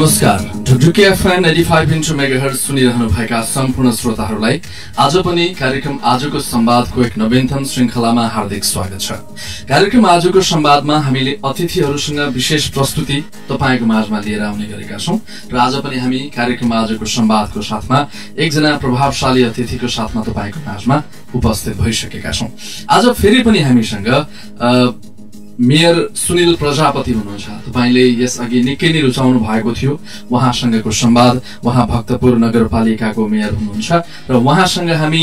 नमस्कार, Dhukdhuki FM 85 megahertz सुनिरहनु भएका सम्पूर्ण श्रोताहरूलाई आज पनि कार्यक्रम आजको संवादको एक नवीनतम श्रृंखलामा हार्दिक स्वागत छ। कार्यक्रम आजको संवादमा हामीले अतिथिहरूसँग विशेष प्रस्तुति तपाईको माझमा लिएर आउने गरेका छौं र आज पनि हामी कार्यक्रम आजको संवादको साथमा एकजना प्रभावशाली अतिथिको साथमा तपाईको माझमा उपस्थित भइसकेका छौं। आज फेरि पनि हामीसँग मेयर सुनिल प्रजापति हुनुहुन्छ। तपाईले यसअघि निकै नै रुचाउनु भएको थियो उहाँसँगको संवाद। उहाँ भक्तपुर नगरपालिकाको मेयर हुनुहुन्छ र उहाँसँग हामी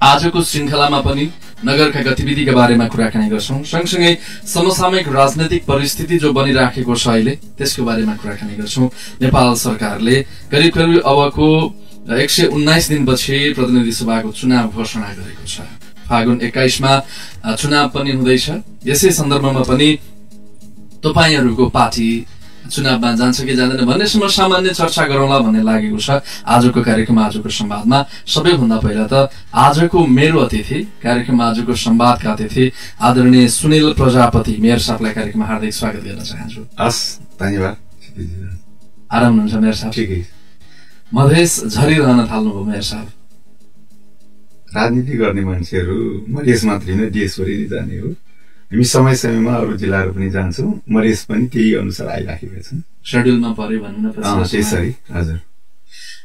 आजको श्रृंखलामा पनि नगरका गतिविधिका बारेमा कुराकानी गर्छौं। सँगसँगै समसामयिक राजनैतिक परिस्थिति जो बनिराखेको छ अहिले त्यसको बारेमा कुराकानी गर्छौं। नेपाल सरकारले करिब करिब अबको 119 दिनपछि प्रतिनिधि सभाको चुनाव घोषणा गरेको छ। फागुन 21 मा चुनाव पनि हुँदैछ। यसै सन्दर्भमा पनि तपाईहरुको पार्टी चुनावमा जान्छ कि जाँदैन भन्नेसम्म सामान्य चर्चा गरौँला भन्ने लागेको छ आजको कार्यक्रम आजको संवादमा। सबैभन्दा पहिला त आजको मेरो अतिथि कार्यक्रम आजको संवादका अतिथि आदरणीय सुनिल प्रजापति मेयर साहबलाई कार्यक्रममा हार्दिक स्वागत गर्न चाहन्छु। हस्, धन्यवाद। आराम हुनुहुन्छ मेयर साहब? ठिकै। मधेस झरिरहन थाल्नुभयो मेयर साहब। राजनीति गर्ने मान्छेहरू मधेस मात्रै होइन देशभरि नै जाने हो। हामी समय समयमा अरू जिल्लाहरू पनि जान्छौँ। मधेस पनि त्यही अनुसार आइराखेका छन्। शेड्युलमा पर्यो भन्नु न त्यसरी। हजुर,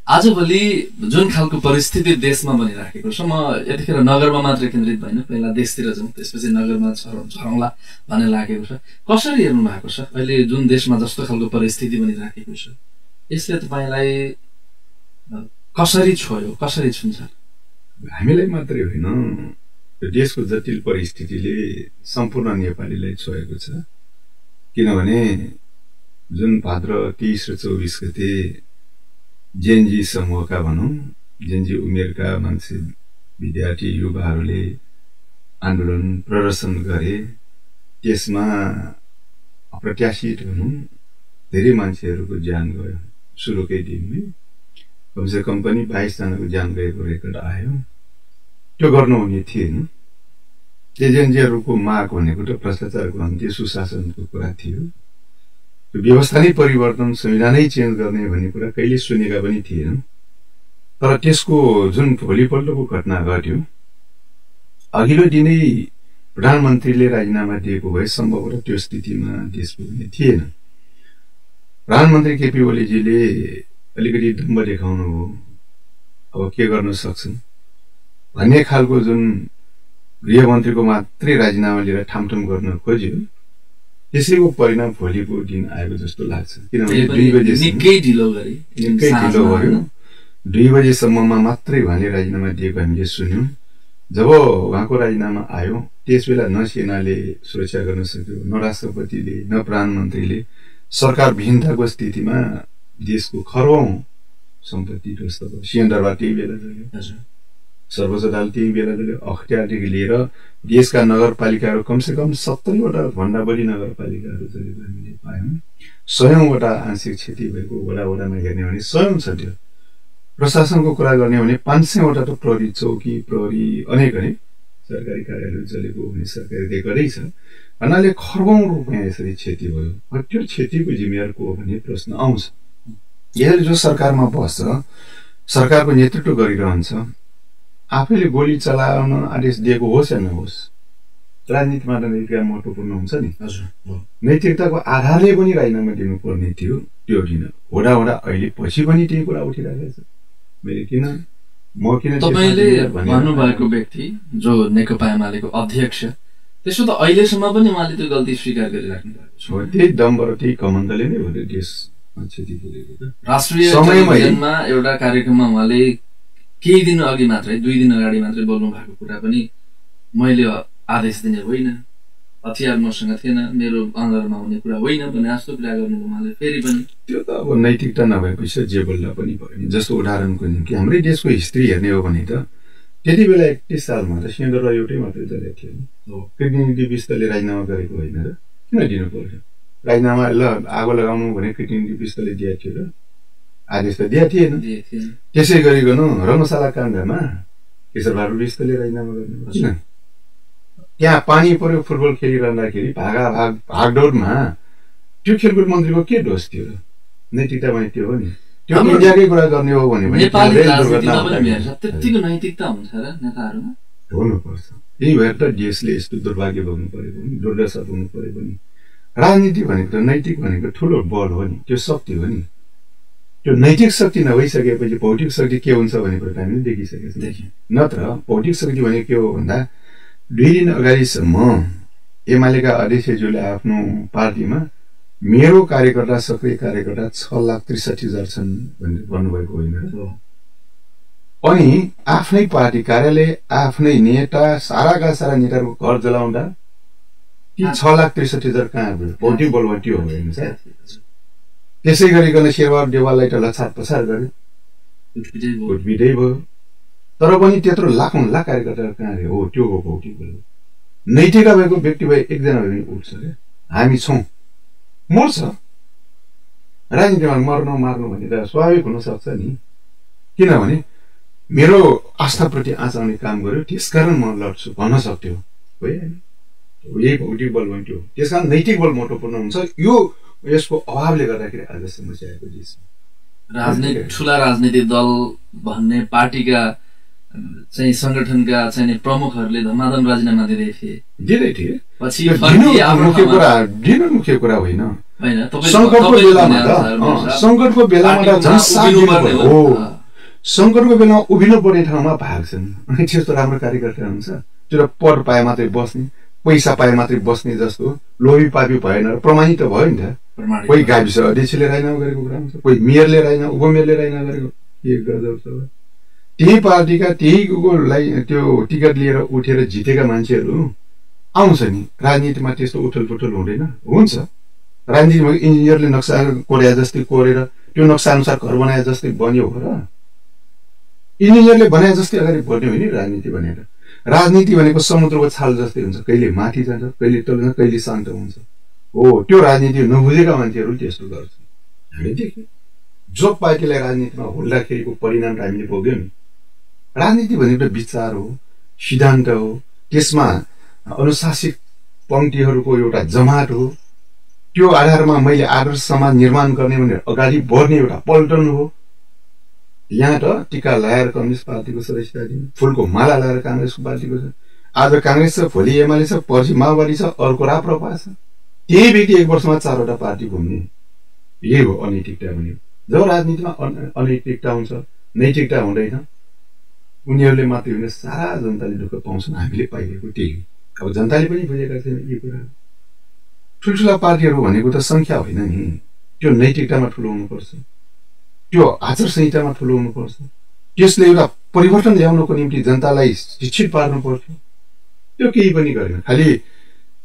आजभोलि जुन खालको परिस्थिति देशमा बनिराखेको छ, म यतिखेर नगरमा मात्र केन्द्रित भएन, पहिला देशतिर जाउँ त्यसपछि नगरमा झरौँला भन्ने लागेको छ। कसरी हेर्नु भएको छ अहिले जुन देशमा जस्तो खालको परिस्थिति बनिराखेको छ, यसले तपाईलाई कसरी छोयो, कसरी छुन्छ? हामीलाई मात्रै होइन, देशको जटिल परिस्थितिले सम्पूर्ण नेपालीलाई छोएको छ। किनभने जुन भाद्र 23 र 24 गते जेनजी समूहका भनौं, जेनजी उमेरका मान्छे विद्यार्थी युवाहरूले आन्दोलन प्रदर्शन गरे। त्यसमा अप्रत्याशित भनौं धेरै मान्छेहरूको ज्यान गयो। सुरुकै दिनमै कमसे कम पनि 22 जनाको ज्यान गएको रेकर्ड आयो। त्यो गर्नुहुने थिएन। एजेन्जीहरूको माग भनेको त भ्रष्टाचारको अन्त्य, सुशासनको कुरा थियो। त्यो व्यवस्था नै परिवर्तन, संविधानै चेन्ज गर्ने भन्ने कुरा कहिले सुनेका पनि थिएन। तर त्यसको जुन भोलिपल्टको घटना घट्यो, अघिल्लो दिनै प्रधानमन्त्रीले राजीनामा दिएको भए सम्भवतः त्यो स्थितिमा देश पुग्ने थिएन। प्रधानमन्त्री केपी ओलीजीले अलिकति दम्ब देखाउनु हो, अब के गर्न सक्छन् भन्ने खालको जुन गृहमन्त्रीको मात्रै राजीनामा लिएर ठामठाम गर्न खोज्यो, त्यसैको परिणाम भोलिको दिन आएको जस्तो लाग्छ। किनभने 2 बजे निकै ढिलो भयो। 2 बजेसम्ममा मात्रै उहाँले राजीनामा दिएको हामीले सुन्यौं। जब उहाँको राजीनामा आयो त्यसबेला न सेनाले सुरक्षा गर्न सक्यो, न राष्ट्रपतिले, न प्रधानमन्त्रीले। सरकार विहीनताको स्थितिमा देशको खरबौं सम्पत्ति ध्वस्त भयो। सिलिन्डरबाट त्यही बेला जल्यो, सर्वोच्च अदालत त्यही बेला जल्यो। अख्तियारदेखि लिएर देशका नगरपालिकाहरू कमसेकम 70 वटा भन्दा बढी नगरपालिकाहरू जलेको हामीले पायौं। 100 वटा आंशिक क्षति भएको वडामा हेर्ने भने 100 छ। त्यो प्रशासनको कुरा गर्ने भने 500 वटा त प्रहरी चौकी, प्रहरी अनेक सरकारी कार्यालय जलेको भने सरकारी रेकर्डै छ। भन्नाले खरबौं रुपियाँ यसरी क्षति भयो। त्यो क्षतिको जिम्मेवार को हो भन्ने प्रश्न आउँछ। यसले जो सरकारमा बस्छ, सरकारको नेतृत्व गरिरहन्छ, आफैले गोली चलाउन आदेश दिएको होस् या नहोस्, राजनीतिमा त नैतिकता महत्त्वपूर्ण हुन्छ नि। नैतिकताको आधारले पनि राजीनामा दिनुपर्ने थियो, त्यो दिन हुँदा अहिले पछि पनि त्यही कुरा उठिरहेको छ। तपाईले भन्नुभएको व्यक्ति जो नेकपा एमालेको अध्यक्ष, त्यसो त अहिलेसम्म पनि उहाँले त्यो गल्ती स्वीकार गरिराख्नु भएको छ। त्यही दम्ब र त्यही कमण्डले नै हो देश क्षति पुगेको। राष्ट्रिय टेलिभिजनमा एउटा कार्यक्रममा उहाँले केही दिन अघि मात्रै, 2 दिन अगाडि मात्रै बोल्नु भएको कुरा पनि मैले आदेश दिने होइन, हतियार मसँग थिएन, मेरो अन्दरमा हुने कुरा होइन भने जस्तो कुरा गर्नु उहाँले फेरि पनि। त्यो त अब नैतिकता नभएपछि जे बोल्दा पनि भयो। जस्तो उदाहरणको निम्ति हाम्रै देशको हिस्ट्री हेर्ने हो भने त त्यति बेला 31 सालमा त सिलिन्डर एउटै मात्रै जलेको थियो। कृष्णनिधि विष्टले राजीनामा गरेको होइन र किन दिनु पर्यो? राजीनामा आगो लगाउनु भने कृष्णनिधि विष्टले दिएको थियो र आदेश त दिएको थिएन। त्यसै गरिकन रङ्गशाला काण्डमा केशरबहादुर विष्टले राजीनामा गर्नु, त्यहाँ पानी पर्यो फुटबल खेलिरहँदाखेरि भागदौडमा त्यो खेलकुद मन्त्रीको के दोष थियो र? नैतिकता भने त्यो हो नि। त्यो इन्डियाकै कुरा गर्ने हो भने नेपाली राजनीतिमा पनि त्यतिको नैतिकता हुन्छ र नेताहरूमा हुनुपर्छ। यही भएर त देशले यस्तो दुर्भाग्य भोग्नु परेको नि, दुर्दशा भोग्नु परेको नि। राजनीति भनेको त नैतिक भनेको ठुलो बल हो नि, त्यो शक्ति हो नि। त्यो नैतिक शक्ति नभइसकेपछि भौतिक शक्ति के हुन्छ भन्ने कुरा हामीले देखिसकेको छौँ। नत्र भौतिक शक्ति भनेको के हो भन्दा 2 दिन अगाडिसम्म एमालेका अध्यक्षज्यूले आफ्नो पार्टीमा मेरो कार्यकर्ता सक्रिय कार्यकर्ता 6,63,000 छन् भनेर भन्नुभएको होइन र। अनि आफ्नै पार्टी कार्यालय आफ्नै नेता साराका सारा नेताहरूको घर जलाउँदा ती 6,63,000 कहाँ भयो? भौतिक बल त्यो हो हेर्नुहोस् है। त्यसै गरिकन शेरबहादुर देवाललाई त लछार पछार गर्यो, उठ्बिदै भयो। तर पनि त्यत्रो लाखौं लाख कार्यकर्ताहरू कहाँ रे? हो त्यो हो भौतिक बल। नैतिकता भएको व्यक्ति भए एकजना भए पनि उठ्छ क्या। हामी छौँ, मर्छ। राजनीतिमा मर्नु मार्नु भन्ने त स्वाभाविक हुन सक्छ नि, किनभने मेरो आस्थाप्रति आँच आउने काम गर्यो त्यसकारण म लड्छु भन्न सक्थ्यो, यही भौतिक बल भन्थ्यो। त्यसकारण नैतिक बल महत्त्वपूर्ण हुन्छ। यो यसको अभावले गर्दाखेरि आज समस्या आएको देशमा। ठुला राजनीतिक दल भन्ने पार्टीका चाहिँ संगठनका चाहिँ प्रमुखहरूले धमाधम राजीनामा दिँदै थिए। पछि मुख्य कुरा होइन, संकटको बेलामा संकटको बेलामा उभिनु पर्ने ठाउँमा भाग्छन्। त्यस्तो राम्रो कार्यकर्ता हुन्छ त्यो पद पाए मात्रै बस्ने, पैसा पाए मात्रै बस्ने जस्तो लोभी पापी भएन र प्रमाणित भयो नि त। कोही गाविस अध्यक्षले राजीनामा गरेको कुरा हुन्छ, कोही मेयरले राजीनामा, उपमेयरले राजीनामा गरेको। के गजब छ। त्यही पार्टीका त्यहीकोलाई त्यो टिकट लिएर उठेर जितेका मान्छेहरू आउँछ नि। राजनीतिमा त्यस्तो उठल पुठल हुँदैन, हुन्छ। राजनीतिमा इन्जिनियरले नक्सा कोर्या जस्तै कोरेर त्यो नक्सा अनुसार घर बनाए जस्तै बन्यो हो र। इन्जिनियरले बनाए जस्तै अगाडि बढ्ने हो नि राजनीति भनेर। राजनीति भनेको समुद्रको छाल जस्तै हुन्छ, कहिले माथि जान्छ, कहिले तल जान्छ, कहिले शान्त हुन्छ। हो त्यो राजनीति नबुझेका मान्छेहरू त्यस्तो गर्छ। हामी देख्यौँ जो पार्टीलाई राजनीतिमा हुल्दाखेरि परिणाम हामीले भोग्यौँ नि। राजनीति भनेको विचार हो, सिद्धान्त हो, त्यसमा अनुशासित पंक्तिहरूको एउटा जमात हो। त्यो आधारमा मैले आदर्श समाज निर्माण गर्ने भनेर अगाडि बढ्ने एउटा पल्टन हो। यहाँ त टिका लगाएर कम्युनिस्ट पार्टीको सदस्यता दिनु, फुलको माला लगाएर काङ्ग्रेसको पार्टीको छ। आज काङ्ग्रेस छ, भोलि एमाले छ, पर्सि माओवादी छ, अर्को राप्रपा छ। त्यही व्यक्ति 1 वर्षमा 4वटा पार्टी घुम्ने, यही हो अनैतिकता भने। जब राजनीतिमा अनैतिकता हुन्छ, नैतिकता हुँदैन, उनीहरूले मात्रै होइन सारा जनताले दुःख पाउँछन्। हामीले पाइरहेको त्यही हो। अब जनताले पनि बुझेका छैन यो कुरा। ठुल्ठुला पार्टीहरू भनेको त संख्या होइन नि, त्यो नैतिकतामा ठुलो हुनुपर्छ, त्यो आचार संहितामा ठुलो हुनुपर्छ। त्यसले एउटा परिवर्तन ल्याउनको निम्ति जनतालाई शिक्षित पार्नु पर्थ्यो। त्यो केही पनि गरेन, खालि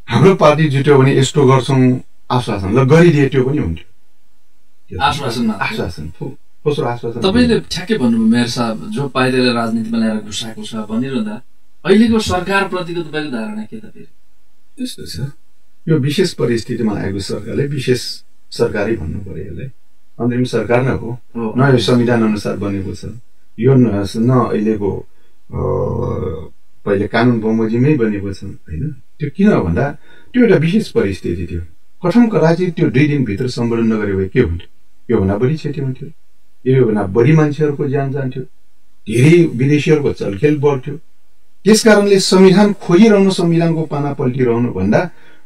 हाम्रो पार्टी जित्यो भने यस्तो गर्छौँ आश्वासन, ल गरिदिए त्यो पनि हुन्थ्यो। आश्वासन कसो आश्वासन? तपाईँले ठ्याक्कै भन्नुभयो मेयर साहब, जो पाइदेले राजनीतिमा ल्याएर घुसाएको छ भनिरहँदा अहिलेको सरकारप्रतिको तपाईँको धारणा के त? फेरि त्यस्तो छ, यो विशेष परिस्थितिमा आएको सरकारले विशेष सरकारै भन्नु पर्यो। यसलाई अन्तरिम सरकार नै हो, न यो संविधान अनुसार बनेको छ, यो न अहिलेको पहिले कानुन बमोजिमै बनेको छ होइन। त्यो किन भन्दा त्यो एउटा विशेष परिस्थिति थियो। कठम कराची त्यो 2 दिनभित्र सम्बोधन नगरे भए के हुन्थ्यो? योभन्दा बढी क्षति हुन्थ्यो, योभन्दा बढी मान्छेहरूको ज्यान जान्थ्यो, धेरै विदेशीहरूको चलखेल बढ्थ्यो। त्यसकारणले संविधान खोजिरहनु, संविधानको पाना पल्टिरहनु भन्दा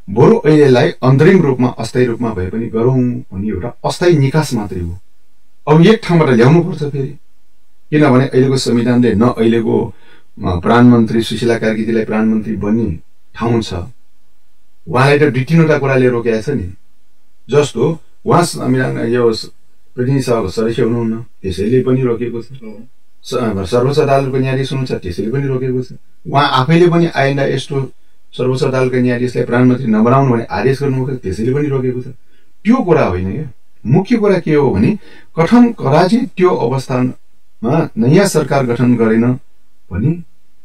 बरु अहिलेलाई अन्तरिम रूपमा अस्थायी रूपमा भए पनि गरौँ भन्ने एउटा अस्थायी निकास मात्रै हो। अब एक ठाउँबाट ल्याउनु पर्छ फेरि, किनभने अहिलेको संविधानले न अहिलेको प्रधानमन्त्री सुशीला कार्कीजीलाई प्रधानमन्त्री बन्ने ठाउँ छ, उहाँलाई त 2-3वटा कुराले रोकेको छ नि। जस्तो उहाँ संविधान यो प्रतिनिधि सभाको सदस्य हुनुहुन्न, त्यसैले पनि रोकेको छ। सर्वोच्च अदालतको न्यायाधीश हुनुहुन्छ, त्यसैले पनि रोकेको छ। उहाँ आफैले पनि आइन्दा यस्तो सर्वोच्च अदालतका न्यायाधीशलाई प्रधानमन्त्री नबनाउनु भने आदेश गर्नुभएको, त्यसैले पनि रोकेको छ। त्यो कुरा होइन क्या। मुख्य कुरा के हो भने कठम कराची त्यो अवस्थामा नयाँ सरकार गठन गरेन भने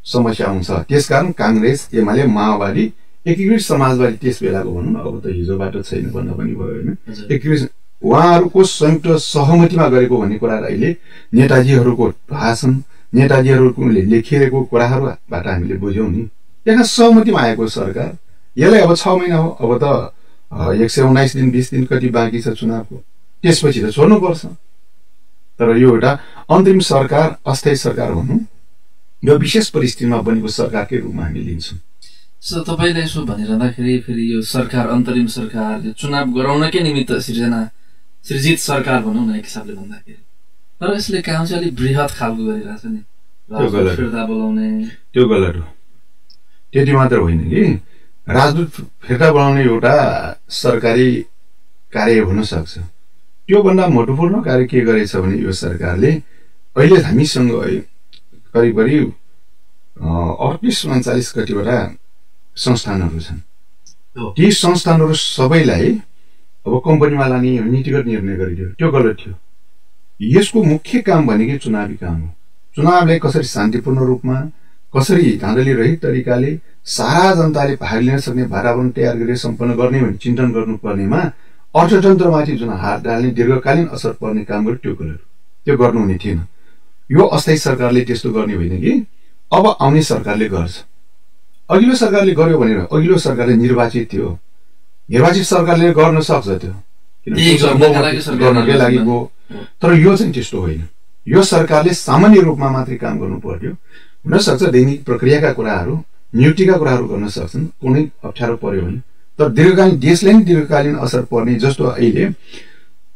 समस्या आउँछ। त्यसकारण काङ्ग्रेस, एमाले, माओवादी, एकीकृत समाजवादी त्यस बेलाको भनौँ, अब त हिजोबाट छैन भन्न पनि भयो होइन, एकीकृत उहाँहरूको संयुक्त सहमतिमा गरेको भन्ने कुरा अहिले नेताजीहरूको भाषण, नेताजीहरूले लेखिरहेको कुराहरूबाट हामीले बुझ्यौँ नि। त्यहाँ सहमतिमा आएको सरकार, यसलाई अब 6 महिना हो, अब त 119 दिन 20 दिन कति बाँकी छ चुनावको, त्यसपछि त छोड्नुपर्छ। तर यो एउटा अन्तरिम सरकार, अस्थायी सरकार भनौँ, यो विशेष परिस्थितिमा बनेको सरकारकै रूपमा हामी लिन्छौँ। तपाईँले यसो भनिरहँदाखेरि फेरि यो सरकार, अन्तरिम सरकार, यो चुनाव गराउनकै निमित्त सृजित सरकार भनौँ न एक हिसाबले भन्दाखेरि, तर यसले काम चाहिँ अलिक बृहत खालको गरिरहेछ नि, फिर्ता बोलाउने। त्यो गलत हो। त्यति मात्र होइन कि राजदूत फिर्ता बोलाउने एउटा सरकारी कार्य हुन सक्छ। त्योभन्दा महत्त्वपूर्ण कार्य के गरेछ भने यो सरकारले अहिले हामीसँग करिब करिब 38-39 कतिवटा संस्थानहरू छन्। ती संस्थानहरू सबैलाई अब कम्पनीमा लाने नीतिगत निर्णय गरिदियो। त्यो गलत थियो। यसको मुख्य काम भनेकै चुनावी काम हो। चुनावलाई कसरी शान्तिपूर्ण रूपमा, कसरी धाँधली रहित तरिकाले सारा जनताले भाग लिन सक्ने वातावरण तयार गरेर सम्पन्न गर्ने भने चिन्तन गर्नुपर्नेमा अर्थतन्त्रमाथि जुन हात डाल्ने दीर्घकालीन असर पर्ने काम गर्यो, त्यो गलत। त्यो गर्नुहुने थिएन। यो अस्थायी सरकारले त्यस्तो गर्ने होइन कि अब आउने सरकारले गर्छ। अघिल्लो सरकारले गर्यो भनेर अघिल्लो सरकारले निर्वाचित थियो, निर्वाचित सरकारले गर्न सक्छ त्यो, गर्नकै लागि गयो। तर यो चाहिँ त्यस्तो होइन। यो सरकारले सामान्य रूपमा मात्रै काम गर्नु पर्यो। हुनसक्छ दैनिक प्रक्रियाका कुराहरू, नियुक्तिका कुराहरू गर्न सक्छन्, कुनै अप्ठ्यारो पर्यो भने। तर दीर्घकालीन, देशलाई नै दीर्घकालीन असर पर्ने, जस्तो अहिले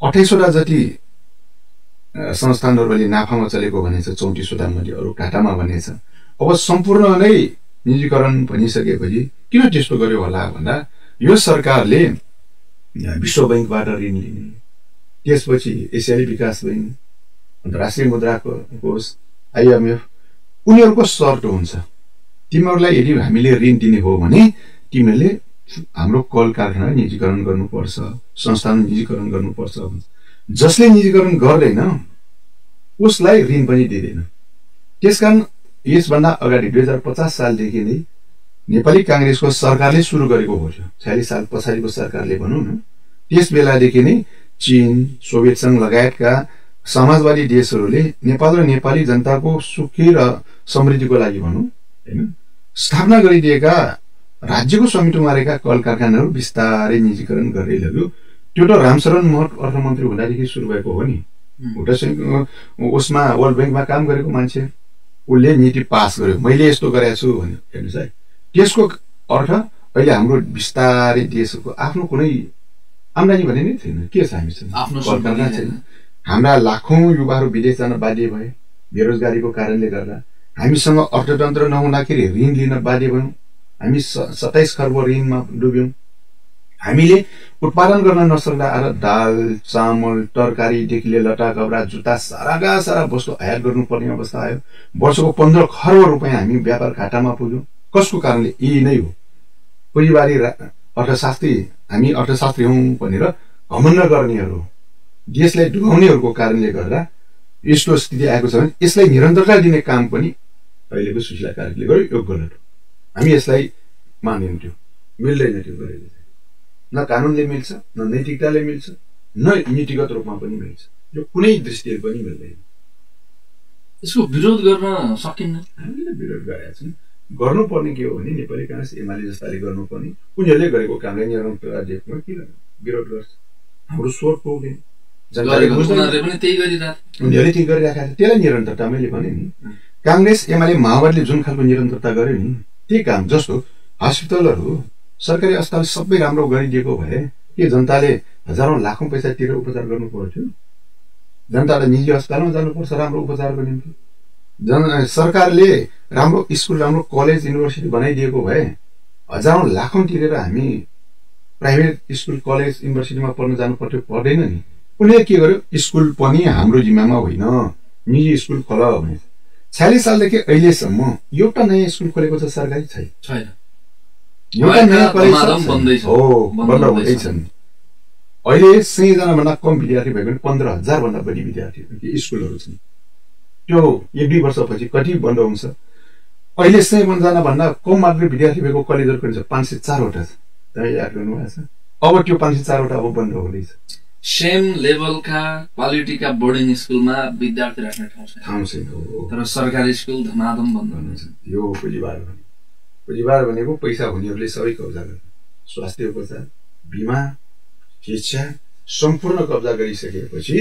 28वटा जति संस्थानहरूले नाफामा चलेको भनेछ, 34वटा मध्ये अरू घाटामा भनेछ। अब सम्पूर्ण नै निजीकरण भनिसकेपछि किन त्यस्तो गर्यो होला भन्दा यो सरकारले विश्व बैंकबाट ऋण लिने, त्यसपछि एसियाली विकास बैंक, अन्तर्राष्ट्रिय मुद्रा कोष, IMF, उनीहरूको सर्त हुन्छ, तिमीहरूलाई यदि हामीले ऋण दिने हो भने तिमीहरूले हाम्रो कल कारखाना निजीकरण गर्नुपर्छ, संस्थान निजीकरण गर्नुपर्छ। जसले निजीकरण गर्दैन उसलाई ऋण पनि दिँदैन। त्यसकारण यसभन्दा अगाडि 2050 सालदेखि नै नेपाली कांग्रेसको सरकारले सुरु गरेको हो। 46 साल पछाडिको सरकारले भनौँ न, त्यस बेलादेखि नै चीन, सोभियत संघ लगायतका समाजवादी देशहरूले नेपाल र नेपाली जनताको सुखी र समृद्धिको लागि भनौँ हैन स्थापना गरिदिएका राज्यको स्वामित्वमा रहेका कल कारखानाहरू बिस्तारै निजीकरण गर्दै लग्यो। त्यो त रामशरण महत अर्थमन्त्री हुँदादेखि सुरु भएको हो नि। उसमा वर्ल्ड बैंकमा काम गरेको मान्छे, उसले नीति पास गर्यो, मैले यस्तो गरेको छु भन्यो। हेर्नुहोस् है, त्यसको अर्थ अहिले हाम्रो बिस्तारै देशको आफ्नो कुनै आम्दानी भने नै थिएन। के छ हामीसँग? आफ्नो सरकार छैन। हाम्रा लाखौं युवाहरू विदेश जान बाध्य भए बेरोजगारीको कारणले गर्दा। हामीसँग अर्थतन्त्र नहुँदाखेरि ऋण लिन बाध्य भयौं। हामी 27 खर्ब ऋणमा डुब्यौं। हामीले उत्पादन गर्न नसक्दा दाल, चामल, तरकारीदेखि लिएर लट्टा कपडा, जुत्ता, साराका सारा वस्तु आयात गर्नुपर्ने अवस्था आयो। वर्षको 15 खर्ब रुपियाँ हामी व्यापार घाटामा पुग्यौं। कसको कारणले? यही नै हो। पुँजीवादी अर्थशास्त्री, हामी अर्थशास्त्री हौं भनेर घमण्ड गर्नेहरू, देशलाई डुबाउनेहरूको कारणले गर्दा यस्तो स्थिति आएको छ भने यसलाई निरन्तरता दिने काम पनि अहिलेको सुशीला कार्कीले गर्यो। यो गलत हो। हामी यसलाई मान्दैनौँ। मिल्दैन त्यो गरेको। न कानूनले मिल्छ, न नैतिकताले मिल्छ, न नीतिगत रूपमा पनि मिल्छ। यो कुनै दृष्टिले पनि मिल्दैन। यसको विरोध गर्न सकिन्न। हामीले विरोध गरेका छौँ। गर्नुपर्ने के हो भने नेपाली कांग्रेस एमाले जस्ताले गर्नुपर्ने, उनीहरूले गरेको कामलाई निरन्तरता दिएकोमा किन विरोध गर्छ? हाम्रो स्वर पुग्दैन। उनीहरूले त्यही गरिरहेका छ। त्यसलाई निरन्तरता मैले भने नि, कांग्रेस एमाले माओवादीले जुन खालको निरन्तरता गर्यो नि, त्यही काम। जस्तो हस्पिटलहरू, सरकारी अस्पताल सबै राम्रो गरिदिएको भए के जनताले हजारौं लाखौं पैसा तिरेर उपचार गर्नु पर्थ्यो? जनतालाई निजी अस्पतालमा जानुपर्छ राम्रो उपचारको निम्ति। सरकारले राम्रो स्कुल, राम्रो कलेज, युनिभर्सिटी बनाइदिएको भए हजारौं लाखौं तिरेर हामी प्राइभेट स्कुल, कलेज, युनिभर्सिटीमा पढ्न जानु पर्थ्यो? पर्दैन नि। उनीहरूले के गर्यो? स्कुल पनि हाम्रो जिम्मामा होइन, निजी स्कुल खोल भने। 46 सालदेखि अहिलेसम्म एउटा नयाँ स्कुल खोलेको छ सरकारी? छैन। एउटा नयाँ कलेज हो, बन्द हुँदैछन्। अहिले 100 जना भन्दा कम विद्यार्थी भएको पनि 15,000 भन्दा बढी विद्यार्थी स्कुलहरू छन्। त्यो 1-2 वर्षपछि कति बन्द हुन्छ? अहिले 100 जना भन्दा कम मात्र विद्यार्थी भएको कलेजहरू पनि छ, 504 वटा छ। याद गर्नुभएको छ? अब त्यो 504 वटा अब बन्द हुँदैछ। सेम लेभलका क्वालिटीका बोर्डिङ स्कुलमा विद्यार्थी राख्ने ठाउँ छैन। तर सरकारी स्कुल धमाधम बन्द हुन्छ। यो पुँजीवाद भने, पुँजीवाद भनेको पैसा हुनेहरूले सबै कब्जा गर्ने। स्वास्थ्य उपचार, बिमा, शिक्षा, सम्पूर्ण कब्जा गरिसकेपछि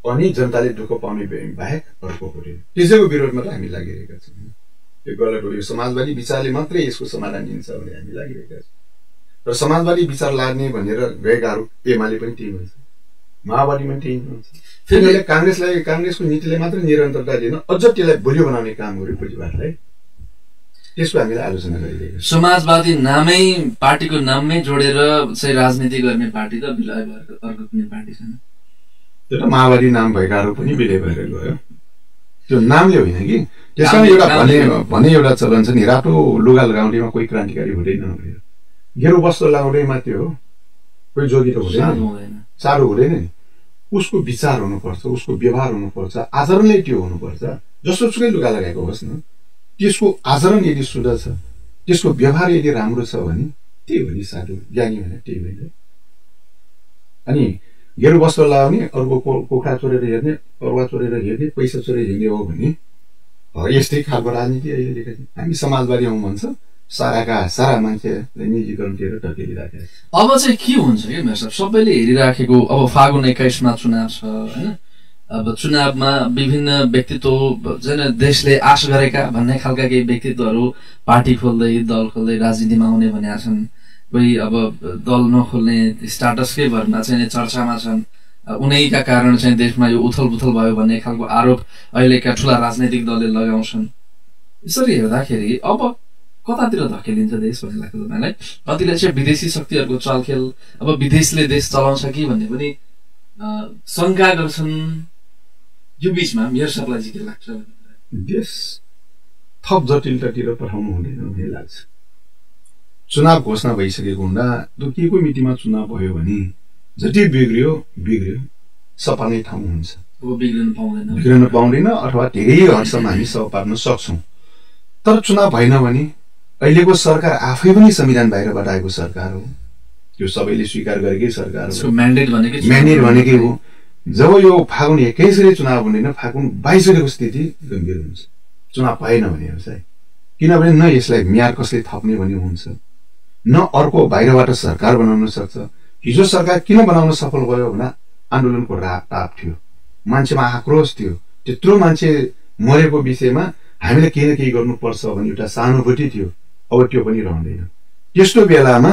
अनि जनताले दुःख पाउने बाहेक अर्को हुँदैन। त्यसैको विरोधमा त हामी लागिरहेका छौँ। यो गलत हो। यो समाजवादी विचारले मात्रै यसको समाधान दिन्छ भने हामी लागिरहेका छौँ। र समाजवादी विचार लाग्ने भनेर गएकाहरू एमाले पनि त्यही भन्छ, माओवादी पनि त्यही भन्छ। फेरि काङ्ग्रेसको नीतिले मात्रै निरन्तरता दिन अझ त्यसलाई बलियो बनाउने काम गर्यो पुँजीवादलाई। त्यसको हामीले आलोचना गरिरहेका छौँ। समाजवादी नामै पार्टीको नाममै जोडेर चाहिँ राजनीति गर्ने पार्टी त विलय भएको अर्को कुनै पार्टी छैन। त्यो त माओवादी नाम भएकाहरू पनि विलय भएर गयो। त्यो नामले होइन कि। त्यसमा एउटा भने एउटा चलन छ नि, रातो लुगा लगाउनेमा कोही क्रान्तिकारी हुँदैन, गेरु वस्त्र लगाउनै मात्रै हो, कोही जोगी त हुँदैन, साह्रो हुँदैन नि। उसको विचार हुनुपर्छ, उसको व्यवहार हुनुपर्छ, आचरणले त्यो हुनुपर्छ। जसोसुकै लुगा लगाएको होस् न, त्यसको आचरण यदि शुद्ध छ, त्यसको व्यवहार यदि राम्रो छ भने त्यही हो नि साधु ज्ञानी भने त्यही होइन। अनि गेरु वस्त्र लगाउने, अर्को कुखुरा चोरेर हेर्ने, अरुवा चोरेर हेर्ने, पैसा चोरेर हेर्ने हो भने यस्तै खालको राजनीति अहिले देखेका छौँ हामी। समाजवादी हौँ भन्छ, सारा मान्छेले निजीकरणतिर ढकेलिराखेको। अब चाहिँ के हुन्छ कि मेरो सबैले हेरिराखेको, अब फागुन 21मा चुनाव छ होइन। अब चुनावमा विभिन्न व्यक्तित्व जुन देशले आश गरेका भन्ने खालका केही व्यक्तित्वहरू पार्टी खोल्दै दल खोल्दै राजनीतिमा आउने भनेका छन्। कोही अब दल नखोल्ने स्टाटसकै भरमा चाहिँ चर्चामा छन्। उनैका कारण चाहिँ देशमा यो उथलपुथल भयो भन्ने खालको आरोप अहिलेका ठुला राजनैतिक दलले लगाउँछन्। यसरी हेर्दाखेरि अब कतातिर धकेलिन्छ देश भन्ने लाग्छ तपाईँलाई? कतिले चाहिँ विदेशी शक्तिहरूको चलखेल, अब विदेशले देश चलाउँछ कि भन्ने पनि शङ्का गर्छन्। यो बिचमा मेरो सबलाई चाहिँ के लाग्छ? देश थप जटिलतातिर पठाउनु हुँदैन भन्ने लाग्छ। चुनाव घोषणा भइसकेको हुँदा दुःखीको मितिमा चुनाव भयो भने जति बिग्रियो सफा नै ठाउँ हुन्छ, बिग्रिन पाउँदैन अथवा धेरै हदसम्म हामी सफा पार्न सक्छौँ। तर चुनाव भएन भने अहिलेको सरकार आफै पनि संविधान बाहिरबाट आएको सरकार हो, त्यो सबैले स्वीकार गरेकै सरकार हो, म्यान्डेट भनेकै हो। जब यो फागुन 21 चुनाव हुँदैन, फागुन 22 स्थिति गम्भीर हुन्छ चुनाव भएन भने है। किनभने न यसलाई म्याद कसले थप्ने भन्ने हुन्छ, न अर्को बाहिरबाट सरकार बनाउन सक्छ। हिजो सरकार किन बनाउन सफल भयो भन्दा आन्दोलनको ताप थियो, मान्छेमा आक्रोश थियो, त्यत्रो मान्छे मरेको विषयमा हामीले केही न केही गर्नुपर्छ भन्ने एउटा सहानुभूति थियो। अब त्यो पनि रहँदैन। त्यस्तो बेलामा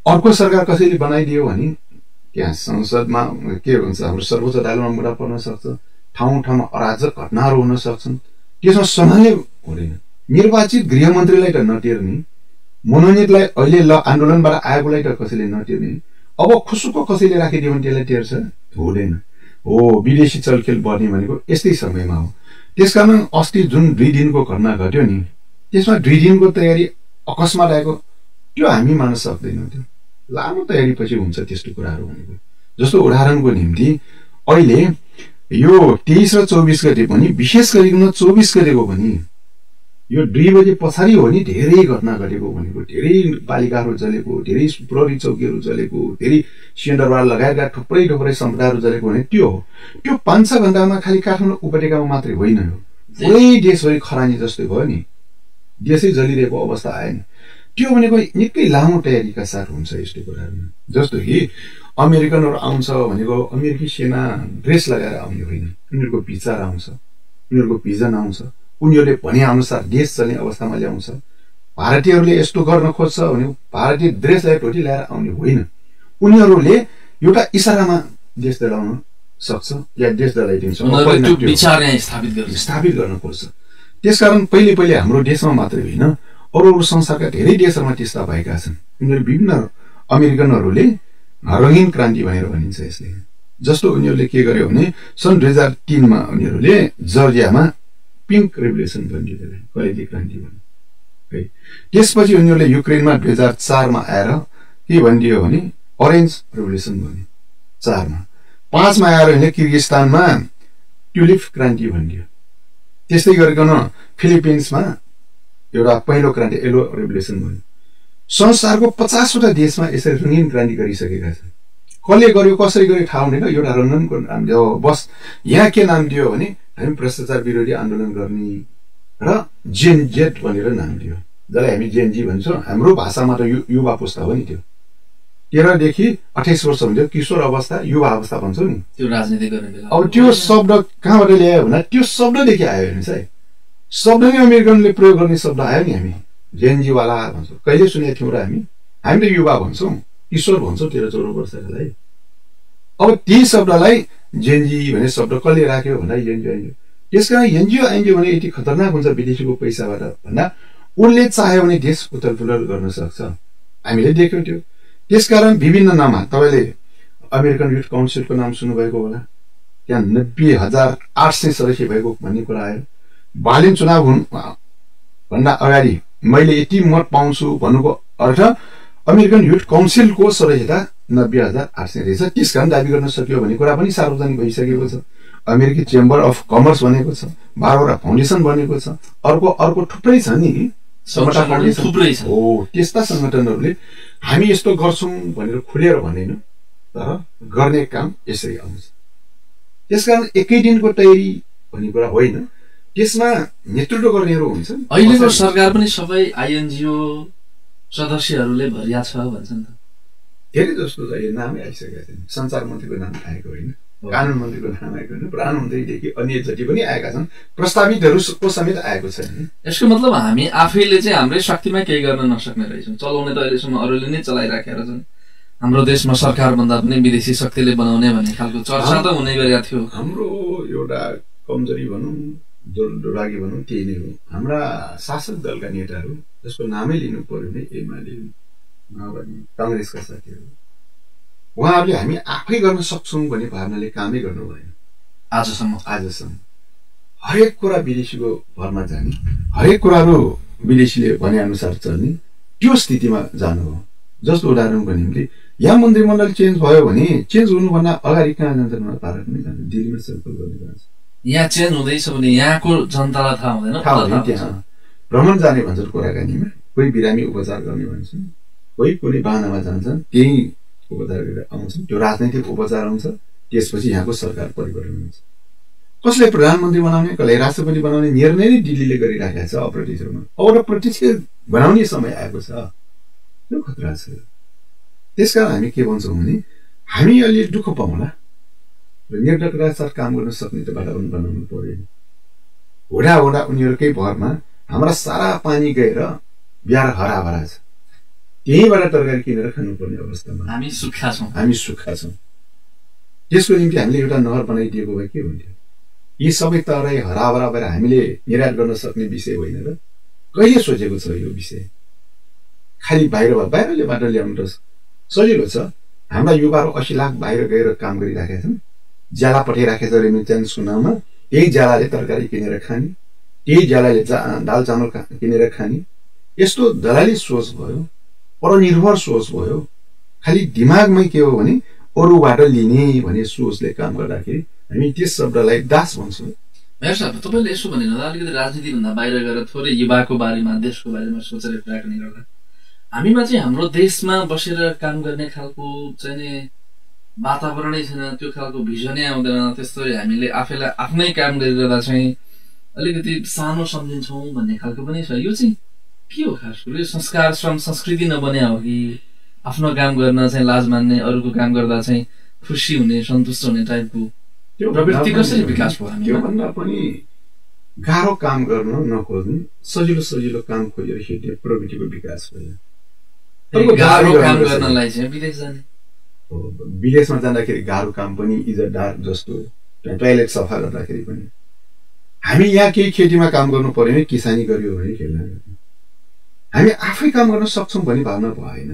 अर्को सरकार कसैले बनाइदियो भने त्यहाँ संसदमा के भन्छ, हाम्रो सर्वोच्च अदालतमा मुद्दा पर्न सक्छ, ठाउँ ठाउँमा अराजक घटनाहरू हुन सक्छन्। त्यसमा सम्हाल्ने हुँदैन। निर्वाचित गृहमन्त्रीलाई त नटेर्ने, मनोनितलाई अहिले आन्दोलनबाट आएकोलाई त कसैले नटेर्ने, अब खुसुको कसैले राखिदियो भने त्यसलाई टेर्छ? हुँदैन। हो, विदेशी चलखेल बढ्ने भनेको यस्तै समयमा हो। त्यसकारण अस्ति जुन 2 दिनको घटना घट्यो नि, त्यसमा 2 दिनको तयारी अकस्मात आएको त्यो हामी मान्न सक्दैनौँ। त्यो लामो तयारी पछि हुन्छ त्यस्तो कुराहरू भनेको। जस्तो उदाहरणको निम्ति अहिले यो 23 र 24 गते पनि, विशेष गरिकन 24 गतेको पनि यो 2 बजे पछाडि हो नि धेरै घटना घटेको भनेको। धेरै बालिकाहरू जलेको, धेरै प्रहरी चौकीहरू जलेको, धेरै सिलिन्डरवाला लगायतका थुप्रै सम्पदाहरू जलेको भने त्यो हो। त्यो 5-6 घण्टामा खालि काठमाडौँ उपत्यकामा मात्रै होइन, हो पुरै देशभरि खरानी जस्तै भयो नि, देशै जलिरहेको अवस्था आयो नि। त्यो भनेको निकै लामो तयारीका साथ हुन्छ यस्तो कुराहरू। जस्तो कि अमेरिकनहरू आउँछ भनेको अमेरिकी सेना ड्रेस लगाएर आउने होइन, उनीहरूको विचार आउँछ, उनीहरूको भिजन आउँछ, उनीहरूले भने अनुसार देश चल्ने अवस्थामा ल्याउँछ। भारतीयहरूले यस्तो गर्न खोज्छ भने भारतीय ड्रेस लगाएर टोटी लगाएर आउने होइन, उनीहरूले एउटा इसारामा देश चलाउन सक्छ या देश चलाइदिन्छ, स्थापित गर्न खोज्छ। त्यसकारण पहिले हाम्रो देशमा मात्रै होइन, अरू संसारका धेरै देशहरूमा त्यस्ता भएका छन्। उनीहरू विभिन्न अमेरिकनहरूले रङ्गीन क्रान्ति भनेर भनिन्छ यसले। जस्तो उनीहरूले के गर्यो भने सन् 2003मा उनीहरूले जर्जियामा पिङ्क रेभोल्युसन भनिदियो, त्यसलाई कैदी क्रान्ति भन्यो है। त्यसपछि उनीहरूले युक्रेनमा 2004मा आएर के भनिदियो भने अरेन्ज रेभोल्युसन भन्यो 4मा। 5मा आएर उनीहरूले किर्गिस्तानमा ट्युलिप क्रान्ति भनिदियो। त्यस्तै गरिकन फिलिपिन्समा एउटा पहिलो क्रान्ति येलो रेभोल्युसन भन्यो। संसारको 50वटा देशमा यसरी रङ्गीन क्रान्ति गरिसकेका छन्। कसले गर्यो कसरी गर्यो थाहा हुँदैन, एउटा रङ्गनको नाम दियो। बस यहाँ के नाम दियो भने हामी भ्रष्टाचार विरोधी आन्दोलन गर्ने र जेन जेट भनेर नाम दियो, जसलाई हामी जेन जी भन्छौँ। हाम्रो भाषामा त युवा पुस्ता हो नि त्यो। 13 देखि 28 वर्ष हुन्छ किशोर अवस्था युवा अवस्था भन्छौ नि त्यो राजनीति गर्ने बेला अब त्यो शब्द कहाँबाट ल्यायो भने त्यो शब्ददेखि आयो हेर्नुहोस् है शब्द नै अमेरिकनले प्रयोग गर्ने शब्द आयो नि हामी जेनजीवाला भन्छौँ कहिले सुनेको थियौँ र हामी त युवा भन्छौँ किशोर भन्छौँ 13-14 वर्षकालाई अब त्यही शब्दलाई जेनजी भन्ने शब्द कसले राख्यो भन्दा एनजिओ एनजिओ त्यसकारण एनजिओ एनजिओ भने यति खतरनाक हुन्छ विदेशीको पैसाबाट भन्दा उनले चाह्यो भने देश उथलपुथल गर्न सक्छ हामीले देख्यौँ त्यो त्यसकारण विभिन्न नाममा तपाईँले अमेरिकन युथ काउन्सिलको नाम सुन्नुभएको होला त्यहाँ 90,800 सदस्य भएको भन्ने कुरा आयो बालिन चुनाव भन्दा अगाडि मैले यति मत पाउँछु भन्नुको अर्थ अमेरिकन युथ काउन्सिलको सदस्यता 90,800 रहेछ त्यसकारण दाबी गर्न सक्यो भन्ने कुरा पनि सार्वजनिक भइसकेको छ अमेरिकी चेम्बर अफ कमर्स बनेको छ बारवटा फाउन्डेसन बनेको छ अर्को थुप्रै छ नि थुप्रै छ हो त्यस्ता संगठनहरूले हामी यस्तो गर्छौं भनेर खुलेर भन्दैन तर गर्ने काम यसरी आउँछ त्यसकारण एकै दिनको तयारी भन्ने कुरा होइन त्यसमा नेतृत्व गर्नेहरू हुन्छन् अहिलेको सरकार पनि सबै आइएनजिओ सदस्यहरूले भरिया छ भन्छन् त धेरै जस्तो अहिले नामै आइसकेका छन् सञ्चार मन्त्रीको नाम आएको होइन कानून मन्त्रीको नाम आएको होइन प्रधानमन्त्रीदेखि अन्य जति पनि आएका छन् प्रस्तावितहरूको समेत आएको छैन यसको मतलब हामी आफैले चाहिँ हाम्रै शक्तिमा केही गर्न नसक्ने रहेछौँ चलाउने त अहिलेसम्म अरूले नै चलाइराखेका छन् हाम्रो देशमा सरकार भन्दा पनि विदेशी शक्तिले बनाउने भन्ने खालको चर्चा त हुने गरेको थियो हाम्रो एउटा कमजोरी भनौँ दुर्भाग्य भनौँ त्यही नै हो हाम्रा शासक दलका नेताहरू जसको नामै लिनु पर्यो भने एमाले माओवादी कांग्रेसका साथीहरू उहाँहरूले हामी आफै गर्न सक्छौं भन्ने भावनाले कामै गर्नु भएन आजसम्म हरेक कुरा विदेशीको भरमा जाने हरेक कुराहरू विदेशीले भने अनुसार चल्ने त्यो स्थितिमा जानु हो जस्तो उदाहरणको निम्ति यहाँ मन्त्रीमण्डल चेन्ज भयो भने चेन्ज हुनुभन्दा अगाडि कहाँ जान्छन् भारतमै जान्छ दिल्लीमा छलफल गर्ने जान्छ यहाँ चेन्ज हुँदैछ भने यहाँको जनतालाई थाहा हुँदैन त्यहाँ भ्रमण जाने भन्छन् कुराकानीमा कोही बिरामी उपचार गर्ने भन्छन् कोही कुनै बाहनामा जान्छन् त्यही उपचार गरेर आउँछन् त्यो राजनैतिक उपचार आउँछ त्यसपछि यहाँको सरकार परिवर्तन हुन्छ कसले प्रधानमन्त्री बनाउने कसले राष्ट्रपति बनाउने निर्णय नै दिल्लीले गरिराखेको छ अप्रत्यक्षमा अब प्रत्यक्ष बनाउने समय आएको छ यो खतरा छ त्यसकारण हामी के भन्छौँ भने हामी अलि दुःख पाउँला र निर्धक्कका साथ काम गर्न सक्ने त वातावरण बनाउनु पर्यो हुँदा उनीहरूकै भरमा हाम्रा सारा पानी गएर बिहार हराभरा छ त्यहीबाट तरकारी किनेर खानुपर्ने अवस्थामा हामी सुक्खा छौँ त्यसको निम्ति हामीले एउटा नहर बनाइदिएको भए के हुन्थ्यो यी सबै तराई हराभरा भएर हामीले निर्यात गर्न सक्ने विषय होइन र कहिले सोचेको छ यो विषय खालि बाहिरलेबाट ल्याउनु त सजिलो छ हाम्रा युवाहरू 80 लाख बाहिर गएर काम गरिराखेका छन् ज्याला पठाइराखेको छ रेमिटेन्स सुनामा त्यही ज्यालाले तरकारी किनेर खाने त्यही ज्यालाले दाल चामल किनेर खाने यस्तो दलाली सोच भयो परनिर्भर सोच भयो खालि दिमागमै के हो भने अरूबाट लिने भन्ने सोचले काम गर्दाखेरि हामी त्यस शब्दलाई दास भन्छौँ मेयर साहब तपाईँले यसो भनेर अलिकति राजनीतिभन्दा बाहिर गएर थोरै युवाको बारेमा देशको बारेमा सोचेर कुराकानी गर्दा हामीमा चाहिँ हाम्रो देशमा बसेर काम गर्ने खालको चाहिँ वातावरणै छैन त्यो खालको भिजनै आउँदैन त्यस्तो हामीले आफैलाई आफ्नै काम गरिरहँदा चाहिँ अलिकति सानो सम्झिन्छौँ भन्ने खालको पनि छ यो चाहिँ के हो खास कुरो संस्कार श्रम संस्कृति नबन्या हो कि आफ्नो काम गर्न चाहिँ लाज मान्ने अरूको काम गर्दा चाहिँ खुसी हुने सन्तुष्ट हुने टाइपको प्रवृत्ति कसरी विकास भयो त्योभन्दा पनि गाह्रो काम गर्न नखोज्ने सजिलो काम खोजेर हिँड्ने प्रवृत्तिको विकास भयो गाह्रो काम गर्नलाई चाहिँ विदेश जाने विदेशमा जाँदाखेरि गाह्रो काम पनि इज्जतदार जस्तो टोयलेट सफा गर्दाखेरि पनि हामी यहाँ केही खेतीमा काम गर्नु पर्यो भने किसानी गरियो भने खेल्न हामी आफै काम गर्न सक्छौँ भन्ने भावना भएन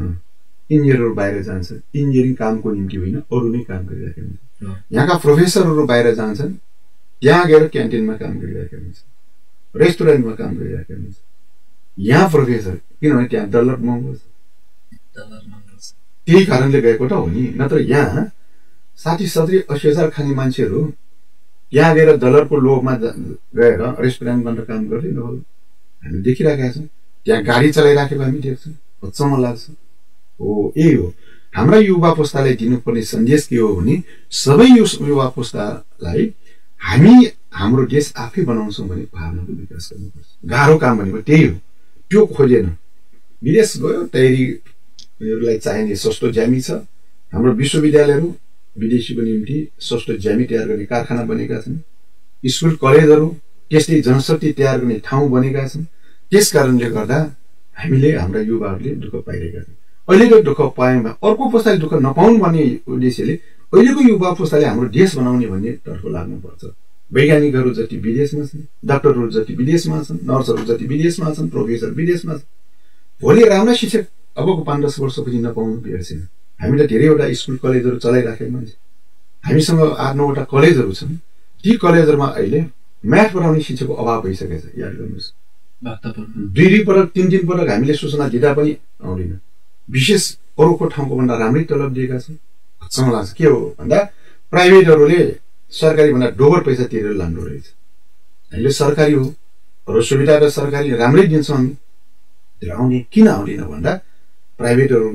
इन्जिनियरहरू बाहिर जान्छ इन्जिनियरिङ कामको निम्ति होइन अरू नै काम गरिरहेको हुन्छ यहाँका प्रोफेसरहरू बाहिर जान्छन् त्यहाँ गएर क्यान्टिनमा काम गरिरहेको हुन्छ रेस्टुरेन्टमा काम गरिरहेको हुन्छ यहाँ प्रोफेसर किनभने त्यहाँ डलर महँगो छ त्यही कारणले गएको त हो नि नत्र यहाँ 60-70-80,000 खाने मान्छेहरू यहाँ गएर डलरको लोभमा गएर रेस्टुरेन्ट भनेर काम गर्दैन होला हामी देखिरहेका छौँ त्यहाँ गाडी चलाइराखेको हामी देख्छौँ अचम्म लाग्छ हो यही हो हाम्रा युवा पुस्तालाई दिनुपर्ने सन्देश के हो भने सबै युवा पुस्तालाई हामी हाम्रो देश आफै बनाउँछौँ भने भावनाको विकास गर्नुपर्छ गाह्रो काम भनेको त्यही हो त्यो खोजेन विदेश गयो तयारी उनीहरूलाई चाहिने सस्तो ज्यामी छ। हाम्रो विश्वविद्यालयहरू विदेशीको निम्ति सस्तो ज्यामी तयार गर्ने कारखाना बनेका छन्। स्कुल कलेजहरू त्यस्तै जनशक्ति तयार गर्ने ठाउँ बनेका छन्। त्यस कारणले गर्दा हामीले हाम्रा युवाहरूले दुःख पाइरहेका छन्। अहिलेको दुःख पाएमा अर्को पुस्ताले दुःख नपाउनु भन्ने उद्देश्यले अहिलेको युवा पुस्ताले हाम्रो देश बनाउने भन्ने तर्फ लाग्नुपर्छ। वैज्ञानिकहरू जति विदेशमा छन्, डाक्टरहरू जति विदेशमा छन्, नर्सहरू जति विदेशमा छन्, प्रोफेसर विदेशमा छन्। भोलि राम्रा शिक्षक अबको 5-10 वर्षपछि नपाउनु बिर्सेन। हामीले धेरैवटा स्कुल कलेजहरू चलाइराखेका मान्छे, हामीसँग 8-9वटा कलेजहरू छन्। ती कलेजहरूमा अहिले म्याथ पढाउने शिक्षकको अभाव भइसकेको छ। याद गर्नुहोस्, 2 पटक 3 पटक हामीले सूचना दिँदा पनि आउँदैन। विशेष अरूको ठाउँको भन्दा राम्रै तलब दिएका छन्। अचम्म लाग्छ। के हो भन्दा प्राइभेटहरूले सरकारी भन्दा डोबर पैसा तिरेर लानु रहेछ। हामीले सरकारी हो र सुविधा र सरकारी राम्रै दिन्छौँ हामी, तर आउने किन आउँदैन भन्दा प्राइभेटहरू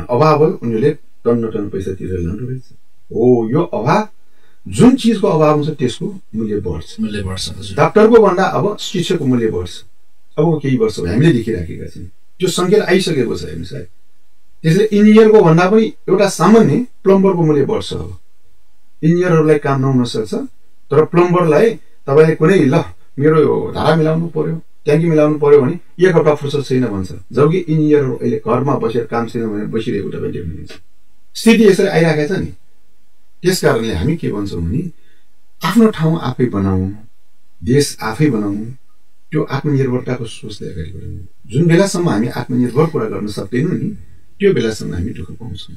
अभाव हो, उनीहरूले टन पैसा तिरेर लानु रहेछ। हो, यो अभाव, जुन चिजको अभाव हुन्छ त्यसको मूल्य बढ्छ। डाक्टरको भन्दा अब शिक्षकको मूल्य बढ्छ। अब केही वर्ष हामीले देखिराखेका छौँ, त्यो सङ्ख्या आइसकेको छ हेर्नु सायद। त्यसले इन्जिनियरको भन्दा पनि एउटा सामान्य प्लम्बरको मूल्य बढ्छ। अब इन्जिनियरहरूलाई काम नहुन सक्छ, तर प्लम्बरलाई तपाईँले कुनै ल मेरो धारा मिलाउनु पर्यो, ट्याङ्की मिलाउनु पर्यो भने 1 हप्ता फुर्सद छैन भन्छ। जबकि इन्जिनियरहरू अहिले घरमा बसेर काम छैन भनेर बसिरहेको तपाईँ देख्नुहुन्छ। स्थिति यसरी आइरहेको छ नि। त्यस कारणले हामी के भन्छौँ भने आफ्नो ठाउँ आफै बनाऊ, देश आफै बनाऊ, त्यो आत्मनिर्भरताको सोचले अगाडि बढाउनु। जुन बेलासम्म हामी आत्मनिर्भर कुरा गर्न सक्दैनौँ नि, त्यो बेलासम्म हामी दुःख पाउँछौँ।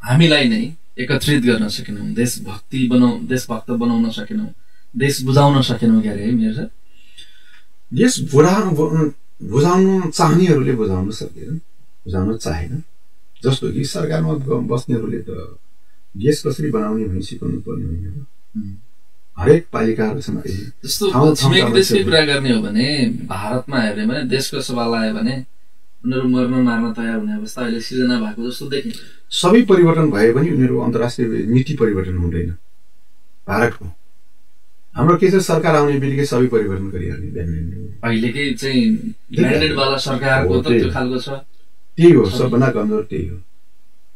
हामीलाई नै एकत्रित गर्न सकेनौँ, देशभक्त बनाउन सकेनौँ, देश बुझाउन सकेनौँ क्यारे है मेरो सर। देश बुझाउनु चाहनेहरूले बुझाउन सक्दैन, बुझाउन चाहेन। जस्तो कि सरकारमा बस्नेहरूले त देश कसरी बनाउने भनी सिकाउनु पर्ने होइन। हरेक पालिकाहरू छन्। जस्तो छिमेकी देशकै कुरा गर्ने हो भने भारतमा हेर्ने भने देशको सवाल आयो भने उनीहरू मर्न मार्न तयार हुने अवस्था अहिले सिर्जना भएको जस्तो देखिन्छ। सबै परिवर्तन भए पनि उनीहरू अन्तर्राष्ट्रिय नीति परिवर्तन हुँदैन। भारतको हाम्रो के छ, सरकार आउने बित्तिकै सबै परिवर्तन गरिहाल्ने। अहिलेकै चाहिँ म्यान्डेटवाला सरकारको त त्यो खालको छ। त्यही हो, सबभन्दा कमजोर त्यही हो।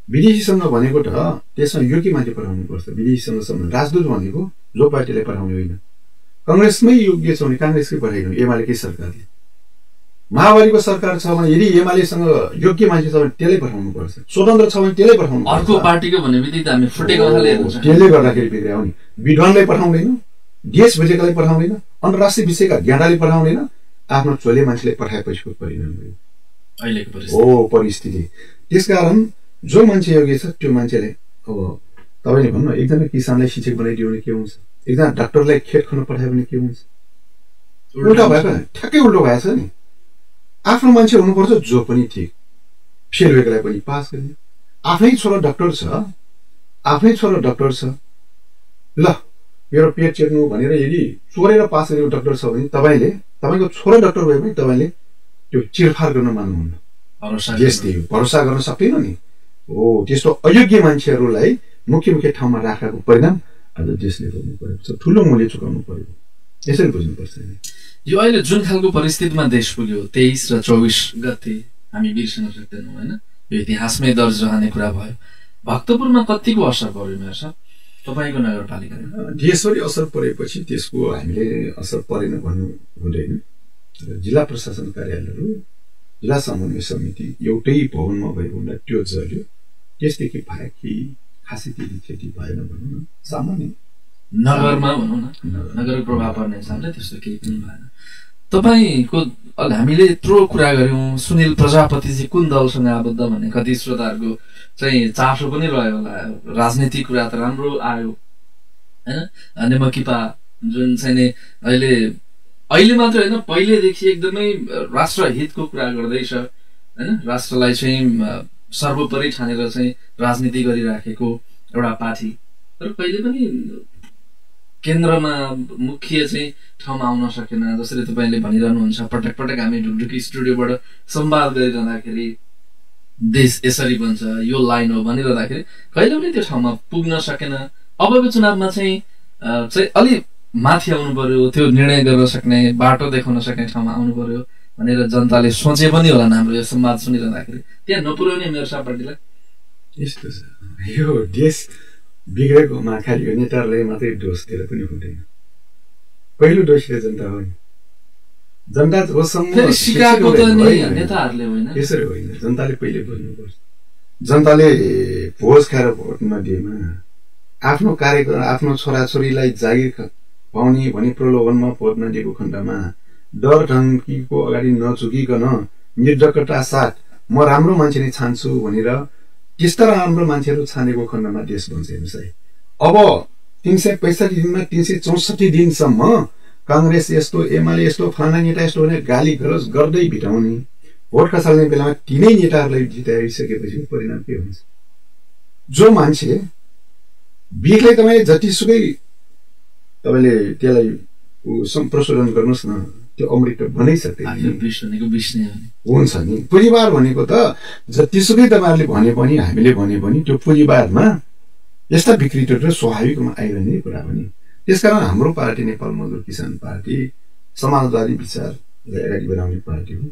विदेशीसँग भनेको त त्यसमा योग्य मान्छे पठाउनु पर्छ। विदेशीसँग सम्बन्ध राजदूत भनेको जो पार्टीलाई पठाउने होइन। काङ्ग्रेसमै योग्य छ भने काङ्ग्रेसकै पठाइदिनु, एमालेकै सरकारले। माओवादीको सरकार छ भने यदि एमालेसँग योग्य मान्छे छ भने त्यसलाई पठाउनु पर्छ। स्वतन्त्र छ भने त्यसलाई पठाउनु पर्छ। अर्को पार्टीको भन्ने बित्तिकै हामी फुटेको त्यसले गर्दाखेरि बिग्रियो नि। विद्वानलाई पठाउँदैन, देश बुझेकालाई पठाउँदैन, अन्तर्राष्ट्रिय विषयका ज्ञाताले पठाउँदैन, आफ्नो चोले मान्छेलाई पठाएपछिको परिणाम हो अहिलेको परिस्थिति। त्यसकारण जो मान्छे योग्य छ त्यो मान्छेले, अब तपाईँले भन्नु एकजना किसानलाई शिक्षक बनाइदियो भने के हुन्छ, एकजना डाक्टरलाई खेत खन्न पठायो भने के हुन्छ। उल्टा भएको, ठ्याक्कै उल्टो भएको छ नि। आफ्नो मान्छे हुनुपर्छ जो पनि ठिक, फेल भएकोलाई पनि पास गर्ने। आफ्नै छोरा डाक्टर छ, ल मेरो पेट चेर्नु भनेर यदि चोरेर पास गरेको डाक्टर छ भने तपाईँको छोरा डाक्टर भए पनि तपाईँले त्यो चिरफार गर्न मान्नुहुन्न। भरोसा गर्न सक्दैन नि। हो, त्यस्तो अयोग्य मान्छेहरूलाई मुख्य ठाउँमा राखेको परिणाम आज देशले भोग्नु परेको छ। ठुलो मूल्य चुकाउनु परेको, यसरी बुझ्नुपर्छ। यो अहिले जुन खालको परिस्थितिमा देश पुग्यो 23 र 24 गते हामी बिर्सन सक्दैनौँ होइन। यो इतिहासमै दर्ज रहने कुरा भयो। भक्तपुरमा कतिको असर पर्यो मेरो सर तपाईँको नगरपालिकामा? देशभरि असर परेपछि त्यसको हामीले असर परेन भन्नु हुँदैन। जिल्ला प्रशासन कार्यालयहरू, जिल्ला समन्वय समिति एउटै भवनमा भएको हुँदा त्यो जल्यो। त्यसदेखि बाहेक खासै त्यति क्षति भएन भनौँ न। सामान्य नगरमा भनौँ न, नगरको प्रभाव पर्ने हिसाबले त्यस्तो केही पनि भएन। तपाईँको हामीले यत्रो कुरा गऱ्यौँ, सुनिल प्रजापति चाहिँ कुन दलसँग आबद्ध भन्ने कति श्रोताहरूको चाहिँ चासो पनि रह्यो होला। राजनीतिक कुरा त राम्रो आयो होइन। नेमकिपा जुन चाहिँ अहिले मात्र होइन, पहिलेदेखि एकदमै राष्ट्रहितको कुरा गर्दैछ होइन। राष्ट्रलाई चाहिँ सर्वोपरि ठानेर चाहिँ राजनीति गरिराखेको एउटा पार्टी, तर कहिले पनि केन्द्रमा मुख्य चाहिँ ठाउँमा आउन सकेन। जसरी तपाईँले भनिरहनुहुन्छ, पटक पटक हामी ढुकढुकी स्टुडियोबाट संवाद गरिरहँदाखेरि देश यसरी बन्छ, यो लाइन हो भनिरहँदाखेरि कहिले पनि त्यो ठाउँमा पुग्न सकेन। अबको चुनावमा चाहिँ अलि माथि आउनु पर्यो, त्यो निर्णय गर्न सक्ने, बाटो देखाउन सक्ने ठाउँमा आउनु पर्यो। भनेर जनताले सोचे पनि होला हाम्रो यो संवाद सुनिरहँदाखेरि। त्यहाँ नपुर्याउने मेयर साहब पार्टीलाई यस्तो छ, यो देश बिग्रेकोमा खालि यो नेताहरूलाई मात्रै दोष दिएर पनि हुँदैन। पहिलो दोषी जनता हो नि। जनता होसम्म सिकाएको त नि नेताहरूले होइन, यसरी होइन। जनताले पहिले बुझ्नुपर्छ। जनताले भोज खाएर भोट नदिएमा आफ्नो कार्यक्रम आफ्नो छोराछोरीलाई जागिर पाउने भनी प्रलोभनमा भोट नदिएको खण्डमा डर धम्कीको अगाडि नझुकिकन निर्धक्कता साथ म राम्रो मान्छे नै छान्छु भनेर त्यस्ता राम्रो मान्छेहरू छानेको खण्डमा देश बन्छ। हेर्नुहोस् है, अब 365 दिनमा 364 दिनसम्म कांग्रेस यस्तो, एमाले यस्तो, फलाना नेता यस्तो भनेर गाली गलौज गर्दै बिताउने, भोट खसाल्ने बेलामा तिनै नेताहरूलाई जिताइसकेपछि परिणाम के हुन्छ? जो मान्छे बिखलाई तपाईले जतिसुकै तपाईले त्यसलाई प्रशोधन गर्नुहोस् न, त्यो अमृत बनाइसक्दैन। हुन्छ नि, परिवार भनेको त जतिसुकै तपाईँहरूले भने पनि हामीले भने पनि त्यो परिवारमा यस्ता विकृतिहरू स्वाभाविकमा आइरहने कुरा हो नि। त्यसकारण हाम्रो पार्टी नेपाल मजदुर किसान पार्टी समाजवादी विचारलाई अगाडि बढाउने पार्टी हो।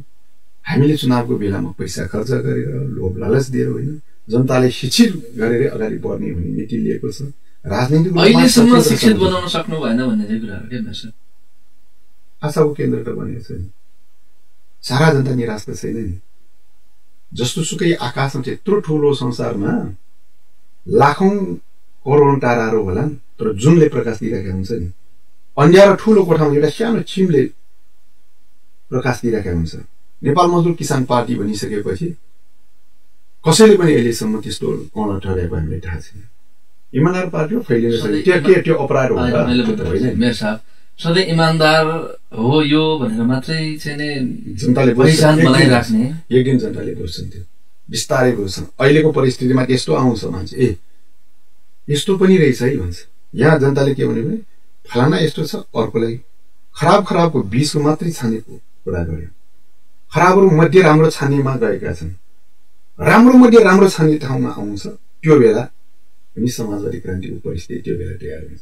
हामीले चुनावको बेलामा पैसा खर्च गरेर लोभ लालच दिएर होइन, जनताले शिक्षित गरेर अगाडि बढ्ने हुने नीति लिएको छ। राजनीतिक अहिलेसम्म शिक्षित बनाउन सक्नु भएन भन्ने चाहिँ कुरा हो के? आशाको केन्द्र त बनेको छ नि। सारा जनता निराश त छैन नि। जस्तो सुकै आकाशमा त्यत्रो ठुलो संसारमा लाखौं करोड ताराहरू होला, तर जुनले प्रकाश दिइरहेको हुन्छ नि। अन्ध्यारो ठुलो कोठामा एउटा सानो चिमले प्रकाश दिइरहेको हुन्छ। नेपाल मजदुर किसान पार्टी भनिसकेपछि कसैले पनि अहिलेसम्म त्यस्तो कर्ण ठहरेको हामीलाई थाहा छैन। इमानदार पार्टी हो, फैलिन त्यो अपराध हो मेयर साहब। सधैँ इमानदार हो यो भनेर मात्रै चाहिँ जनताले पहिचान बनाइराख्ने। एक दिन जनताले बुझ्छन्, त्यो बिस्तारै बुझ्छन्। अहिलेको परिस्थितिमा त्यस्तो आउँछ मान्छे, ए यस्तो पनि रहेछ है भन्छ। यहाँ जनताले के भन्यो भने फलाना यस्तो छ, अर्कोलाई खराबको बीचको मात्रै छानेको कुरा गर्यो। खराबहरू मध्ये राम्रो छानेमा गएका छन्। राम्रो मध्ये राम्रो छाने ठाउँमा आउँछ, त्यो बेला पनि समाजवादी क्रान्तिको परिस्थिति त्यो बेला तयार हुन्छ।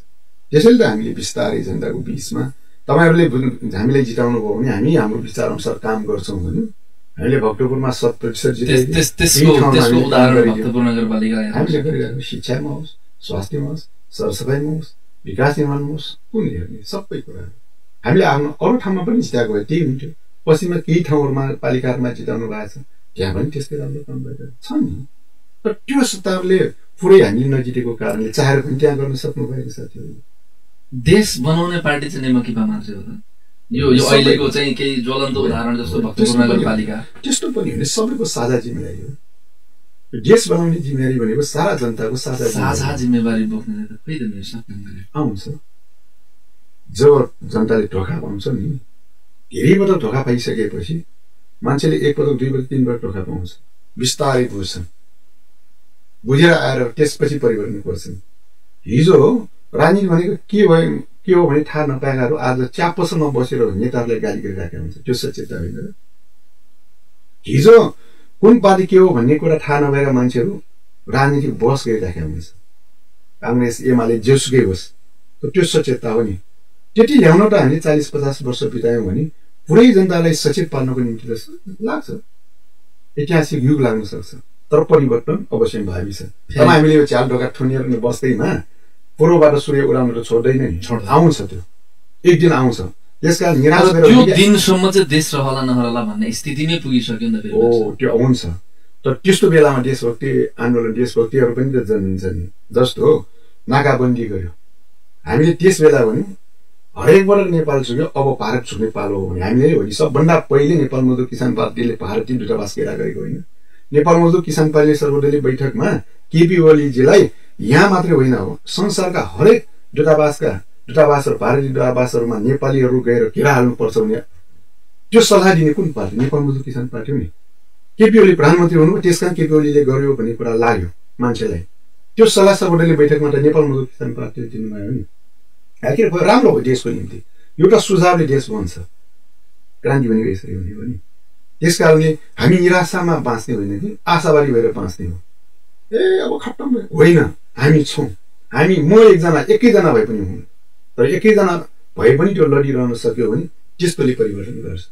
त्यसैले त हामीले बिस्तारै जनताको बीचमा तपाईहरूले हामीलाई जिताउनु भयो भने हामी हाम्रो विचार अनुसार काम गर्छौँ भने हामीले भक्तपुरमा 100% हामीले गरिरहेको शिक्षामा होस्, स्वास्थ्यमा होस्, सरसफाइमा होस्, विकास निर्माणमा होस्, कुन हेर्ने सबै कुराहरू हामीले आफ्नो अरू ठाउँमा पनि जिताएको भए त्यही हुन्थ्यो। पश्चिममा केही ठाउँहरूमा पालिकाहरूमा जिताउनु भएको छ, त्यहाँ पनि त्यस्तै राम्रो काम भइरहेको छ नि। तर त्यो सत्ताहरूले पुरै हामीले नजितेको कारणले चाहेर पनि त्यहाँ गर्न सक्नु भएको साथीहरू। देश बनाउने पार्टी चाहिँ नेमकिपा मात्रै हो त? यो अहिलेको चाहिँ केही ज्वलन्त उदाहरण जस्तो भक्तपुर नगरपालिका त्यस्तो पनि होइन, सबैको साझा जिम्मेवारी हो। देश बनाउने जिम्मेवारी भनेको सारा जनताको साझा जिम्मेवारी बोक्ने आउँछ। जब जनताले धोका पाउँछ नि, धेरै पटक धोका पाइसकेपछि मान्छेले एक पटक, दुई पटक, तीन पटक धोका पाउँछ, बिस्तारै बुझ्छन्। बुझेर आएर त्यसपछि परिवर्तन गर्छन्। हिजो राजनीति भनेको के हो भने थाहा नपाएकाहरू आज च्यापसम्म बसेर नेताहरूलाई गाली गरिरहेका हुन्छ। त्यो सचेतता होइन। हिजो कुन पार्टी के हो भन्ने कुरा थाहा नभएका मान्छेहरू राजनीतिक बहस गरिरहेका हुन्छ। कांग्रेस एमाले जेसुकै होस्, त्यो सचेतता हो नि। त्यति ल्याउन त हामीले 40-50 वर्ष बितायौँ भने पुरै जनतालाई सचेत पार्नको निम्ति त लाग्छ, ऐतिहासिक युग लाग्न सक्छ। तर परिवर्तन अवश्य भावी छ। अब हामीले यो चाल ढोका ठुनेर बस्दैमा पूर्वबाट सूर्य उडाउन त छोड्दैन नि, आउँछ, त्यो एक दिन आउँछ। त्यसकारण निराश भएर त्यो दिनसम्म चाहिँ देश रहला नहरला भन्ने स्थितिमै पुगिसक्यो नि त। त्यो आउँछ, तर त्यस्तो बेलामा देशभक्ति आन्दोलन, देशभक्तिहरू पनि त जन्मिन्छ नि। जस्तो नाकाबन्दी गर्यो हामीले, त्यस बेला भने हरेक वर्ग नेपाल छुक्यो, अब भारत छुक्ने पालो हो भने हामीले हो नि। सबभन्दा पहिले नेपाल मजदुर किसान पार्टीले भारतीय दूतावास घेरा गरेको होइन। नेपाल मजदुर किसान पार्टीले सर्वदलीय बैठकमा केपी ओलीजीलाई यहाँ मात्रै होइन, संसारका हरेक दूतावासहरू, भारतीय दूतावासहरूमा नेपालीहरू गएर घेरा हाल्नुपर्छ भने त्यो सल्लाह दिने कुन पार्टी? नेपाल मजदुर किसान पार्टी हो नि। केपी ओली प्रधानमन्त्री हुनुभयो, त्यसकारण केपी ओलीले गर्यो भन्ने कुरा लाग्यो मान्छेलाई। त्यो सल्लाह सर्वदलीय बैठकमा त नेपाल मजदुर किसान पार्टीले दिनुभयो नि। आखिर राम्रो हो देशको निम्ति, एउटा सुझावले देश बन्छ। क्रान्ति भनेको यसरी हुने हो नि। त्यसकारणले हामी निराशामा बाँच्ने होइन कि आशावादी भएर बाँच्ने हो। अब खत्तम होइन, हामी छौँ। म एकैजना भए पनि हुँ, तर एकैजना भए पनि त्यो लडिरहन सक्यो भने त्यस्तोले परिवर्तन गर्छ।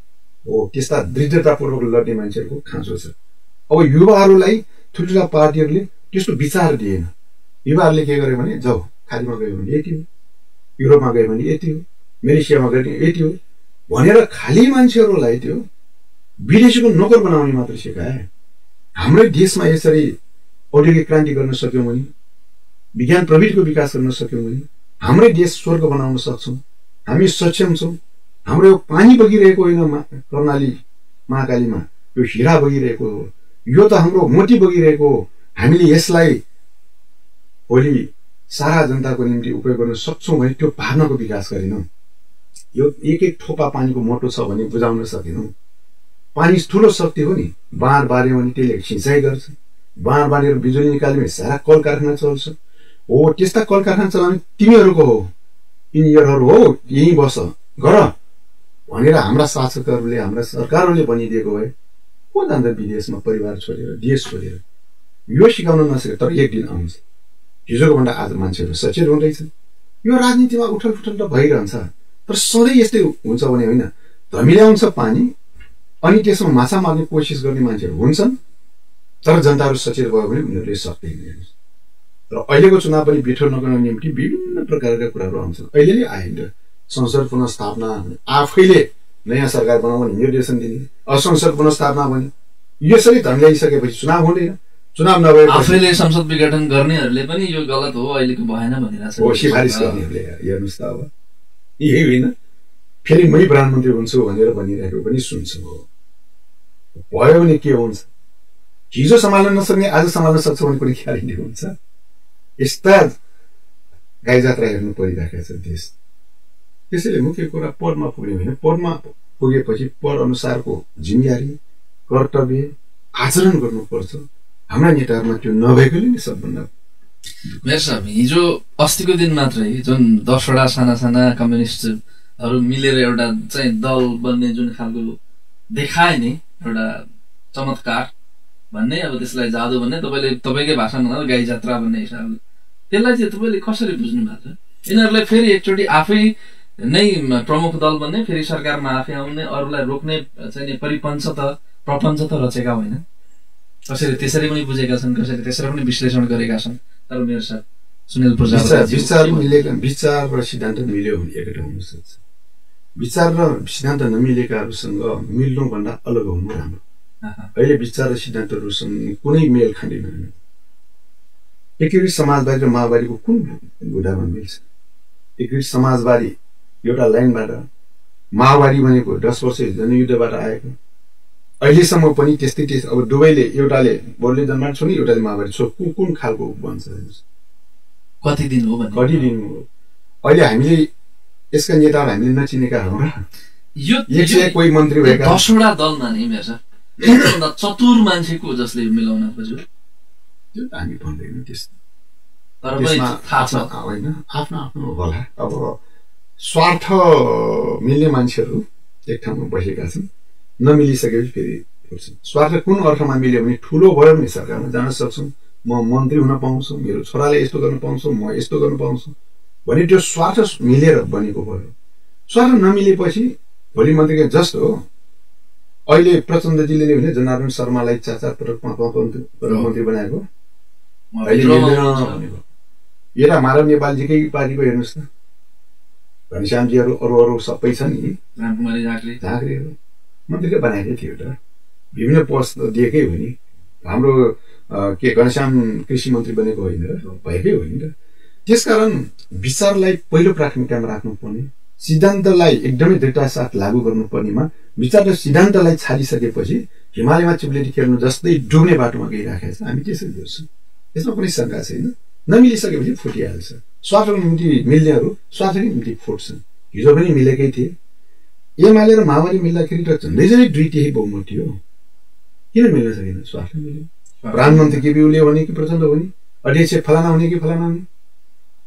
हो त्यस्ता दृढतापूर्वक लड्ने मान्छेहरूको खाँचो छ। अब युवाहरूलाई ठुल्ठुला पार्टीहरूले त्यस्तो विचार दिएन। युवाहरूले के गर्यो भने जाऊ खाडीमा गयो भने यति हो, युरोपमा गयो भने यति हो, मलेसियामा गयो भने यति हो भनेर खाली मान्छेहरूलाई त्यो विदेशीको नोकर बनाउने मात्र सिकाए। हाम्रै देशमा यसरी औद्योगिक क्रान्ति गर्न सक्यौँ भने, विज्ञान प्रविधिको विकास गर्न सक्यौँ भने हाम्रै देश स्वर्ग बनाउन सक्छौँ। हामी सक्षम छौँ। हाम्रो यो पानी बगिरहेको होइन कर्णाली महाकालीमा, यो हिरा बगिरहेको हो, यो त हाम्रो मोती बगिरहेको हो। हामीले यसलाई भोलि सारा जनताको निम्ति उपयोग गर्न सक्छौँ भने त्यो भावनाको विकास गरेनौँ। यो एक एक थोपा पानीको मोटो छ भने बुझाउन सकेनौँ। पानी ठुलो शक्ति हो नि, बाँध बार्यो भने त्यसले सिँचाइ गर्छ, बाँध बारेर बिजुली निकाल्यो भने सारा कल कारखाना चल्छ। हो त्यस्ता कल कारखाना चलाउने तिमीहरूको हो, इन्जिनियरहरू हो, यहीँ बस गर भनेर हाम्रा शासकहरूले हाम्रा सरकारहरूले भनिदिएको भए को जान्छ विदेशमा परिवार छोडेर देश छोडेर। यो सिकाउन नसके तर एक दिन आउँछ। हिजोको भन्दा आज मान्छेहरू सचेत हुँदैछ। यो राजनीतिमा उठल फुटल त भइरहन्छ, तर सधैँ यस्तै हुन्छ भने होइन। धमिलो आउँछ पानी अनि त्यसमा माछा मार्ने कोसिस गर्ने मान्छेहरू हुन्छन्, तर जनताहरू सचेत भयो भने उनीहरूले सक्दैन। र अहिलेको चुनाव पनि बिठो नगर्नको निम्ति विभिन्न प्रकारका कुराहरू आउँछन्। अहिले आयो संसद पुनर्स्थापना, आफैले नयाँ सरकार बनाउने निर्देशन दिने, असंसद पुनर्स्थापना भने यसरी धमिल्याइसकेपछि चुनाव हुँदैन। चुनाव नभए आफैले संसद विघटन गर्नेहरूले पनि यो गलत हो, अहिलेको भएन भनिरहेछ। हो सिफारिस गर्नेहरूले हेर्नुहोस् त अब यही होइन, फेरि मै प्रधानमन्त्री हुन्छु भनेर भनिरहेको पनि सुन्छु। भयो भने के हुन्छ, हिजो सम्हाल्न नसक्ने आज सम्हाल्न सक्छ भने पनि ग्यारेन्टी हुन्छ। यस्ता गाई जात्रा हेर्नु परिरहेको छ देश। त्यसैले मुख्य कुरा पदमा पुग्ने होइन, पदमा पुगेपछि पद अनुसारको जिम्मेवारी कर्तव्य आचरण गर्नुपर्छ। हाम्रा नेताहरूमा त्यो नभएकोले नै सबभन्दा। मेयर साहब, हिजो अस्तिको दिन मात्रै जुन 10वटा साना साना कम्युनिस्टहरू मिलेर एउटा चाहिँ दल बन्ने जुन खालको देखाए नि एउटा चमत्कार भन्ने, अब त्यसलाई जादु भन्ने, तपाईँकै भाषामा गाई जात्रा भन्ने हिसाबले, त्यसलाई चाहिँ तपाईँले कसरी बुझ्नु भएको छ? यिनीहरूलाई फेरि एकचोटि आफै नै प्रमुख दल बन्ने, फेरि सरकारमा आफै आउने, अरूलाई रोक्ने चाहिँ प्रपञ्च त रचेका होइन। कसरी त्यसरी पनि बुझेका छन्, कसरी त्यसरी पनि विश्लेषण गरेका छन्। तर मेयर साहब सुनिल विचार र सिद्धान्त मिल्यो भने एकैटा हुन सक्छ। विचार र सिद्धान्त नमिलेकाहरूसँग मिल्नुभन्दा अलग हुनु राम्रो। अहिले विचार र सिद्धान्तहरूसँग कुनै मेल खाँदैन। एकीकृत समाजवादी र माओवादीको कुन बुढामा मिल्छ? एकीकृत समाजवादी एउटा लाइनबाट, माओवादी भनेको 10 वर्ष जनयुद्धबाट आएको, अहिलेसम्म पनि त्यस्तै। अब दुवैले, एउटाले बोल्ने जनमाट छ नि, एउटाले माओवादी छ, कुन खालको बन्छ? कति दिन हो? अहिले हामीले यसका नेताहरू हामीले नचिनेका हौ र? यो कोही मन्त्री भएका 10वटा दलमा नि मेयर साहब एकदम चतुर मान्छेको जसले मिलाउन खोज्यो, त्यो त हामी भन्दैनौँ त्यस्तो। तर पनि थाहा छ होइन, आफ्नो आफ्नो होला। अब स्वार्थ मिल्ने मान्छेहरू एक ठाउँमा बसेका छन्, नमिलिसकेपछि फेरि फुट्छन्। स्वार्थ कुन अर्थमा मिल्यो भने ठुलो भयो भने सरकारमा जान सक्छौँ, म मन्त्री हुन पाउँछु, मेरो छोराले यस्तो गर्न पाउँछु, म यस्तो गर्न पाउँछु भने त्यो स्वार्थ मिलेर बनेको भयो। स्वार्थ नमिलेपछि भोलि मन्त्री जस्तो हो, अहिले प्रचण्डजीले नै भने जनार्दन शर्मालाई 4 पटक 5 मन्त्री बनाएको, अहिले भनेको एउटा माधव नेपालजीकै पार्टीको हेर्नुहोस् न, घनश्यामजीहरू अरू सबै छ नि, झाँक्रीहरू मन्त्रीले बनाएकै थियो त, विभिन्न पोस्ट दिएकै हो नि। हाम्रो के घनश्याम कृषि मन्त्री बनेको होइन र, भएकै होइन र। त्यसकारण विचारलाई पहिलो प्राथमिकतामा राख्नुपर्ने, सिद्धान्तलाई एकदमै दृढताका साथ लागू गर्नुपर्नेमा विचार र सिद्धान्तलाई छाडिसकेपछि हिमालयमा चिप्लेटी खेल्नु जस्तै डुब्ने बाटोमा गइराखेको छ। हामी त्यसरी बुझ्छौँ, यसमा कुनै शङ्का छैन। नमिलिसकेपछि फुटिहाल्छ। स्वार्थको निम्ति मिल्नेहरू स्वार्थकै निम्ति फुट्छन्। हिजो पनि मिलेकै थिए। एमाले र माओवादी मिल्दाखेरि त झन्डै दुईटिए बहुमत थियो, किन मिल्न सकेन? स्वार्थ मिल्यो। प्रधानमन्त्री केपी ओली भने कि प्रचण्ड भने, अध्यक्ष फलाना हुने कि फलाना हुने,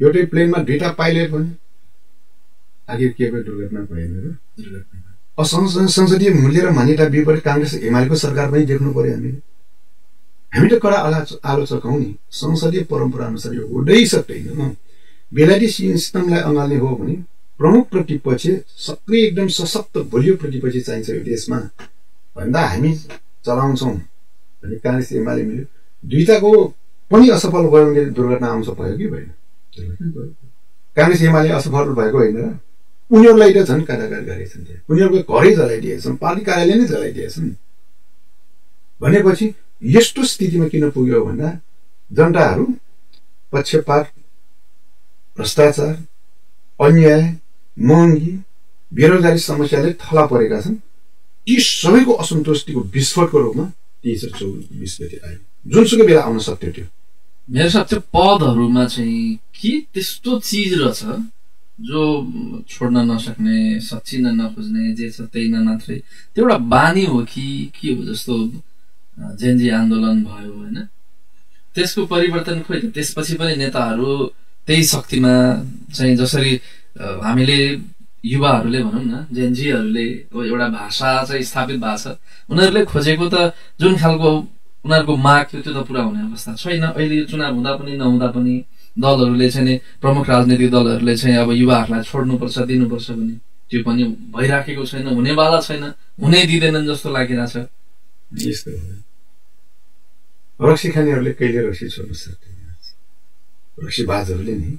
एउटै प्लेनमा 2टा पाइलट भने, आखिर के दुर्घटना भएन र? संसदीय मूल्य र मान्यता विपरीत काङ्ग्रेस एमालेको सरकार पनि देख्नु पर्यो। हामी त कडा आलोचक हौ नि। संसदीय परम्परा अनुसार यो हुँदै सक्दैन। बेलायती सिस्टमलाई अँगाल्ने हो भने प्रमुख प्रतिपक्ष सक्रिय एकदम सशक्त बलियो प्रतिपक्ष चाहिन्छ यो देशमा भन्दा हामी चलाउँछौँ भने काङ्ग्रेस एमाले मिल्यो दुईटाको पनि असफल भयो भने दुर्घटना आउँछ भयो कि भएन काङ्ग्रेस एमाले असफल भएको होइन र उनीहरूलाई त झन् कारागार गरेछन् त्यहाँ उनीहरूको घरै जलाइदिएछन् पार्टी कार्यालय नै जलाइदिएछन् भनेपछि यस्तो स्थितिमा किन पुग्यो भन्दा जनताहरू पक्षपात भ्रष्टाचार अन्याय महँगी बेरोजगारी समस्याले थला परेका छन् ती सबैको असन्तुष्टिको विस्फोटको रूपमा 23/24 गते आयो जुनसुकै बेला आउन सक्थ्यो त्यो मेरो साथ त्यो पदहरूमा चाहिँ के त्यस्तो चिज रहेछ जो छोड्न नसक्ने सच्चिन नखोज्ने जे छ त्यहीमा मात्रै त्यो एउटा बानी हो कि के हो जस्तो जेनजी आन्दोलन भयो होइन त्यसको परिवर्तन खोइ त्यसपछि पनि नेताहरू त्यही शक्तिमा चाहिँ जसरी हामीले युवाहरूले भनौँ न जेनजीहरूले एउटा भाषा चाहिँ स्थापित भएको छ उनीहरूले खोजेको त जुन खालको उनीहरूको माग थियो त्यो त पुरा हुने अवस्था छैन अहिले चुनाव हुँदा पनि नहुँदा पनि दलहरूले चाहिँ प्रमुख राजनीतिक दलहरूले चाहिँ अब युवाहरूलाई छोड्नुपर्छ दिनुपर्छ भने त्यो पनि भइराखेको छैन हुनेवाला छैन हुनै दिँदैनन् जस्तो लागिरहेछ यस्तो रक्सी खानेहरूले कहिले रक्सी छोड्न सक्दैन रक्सीबाजहरूले नि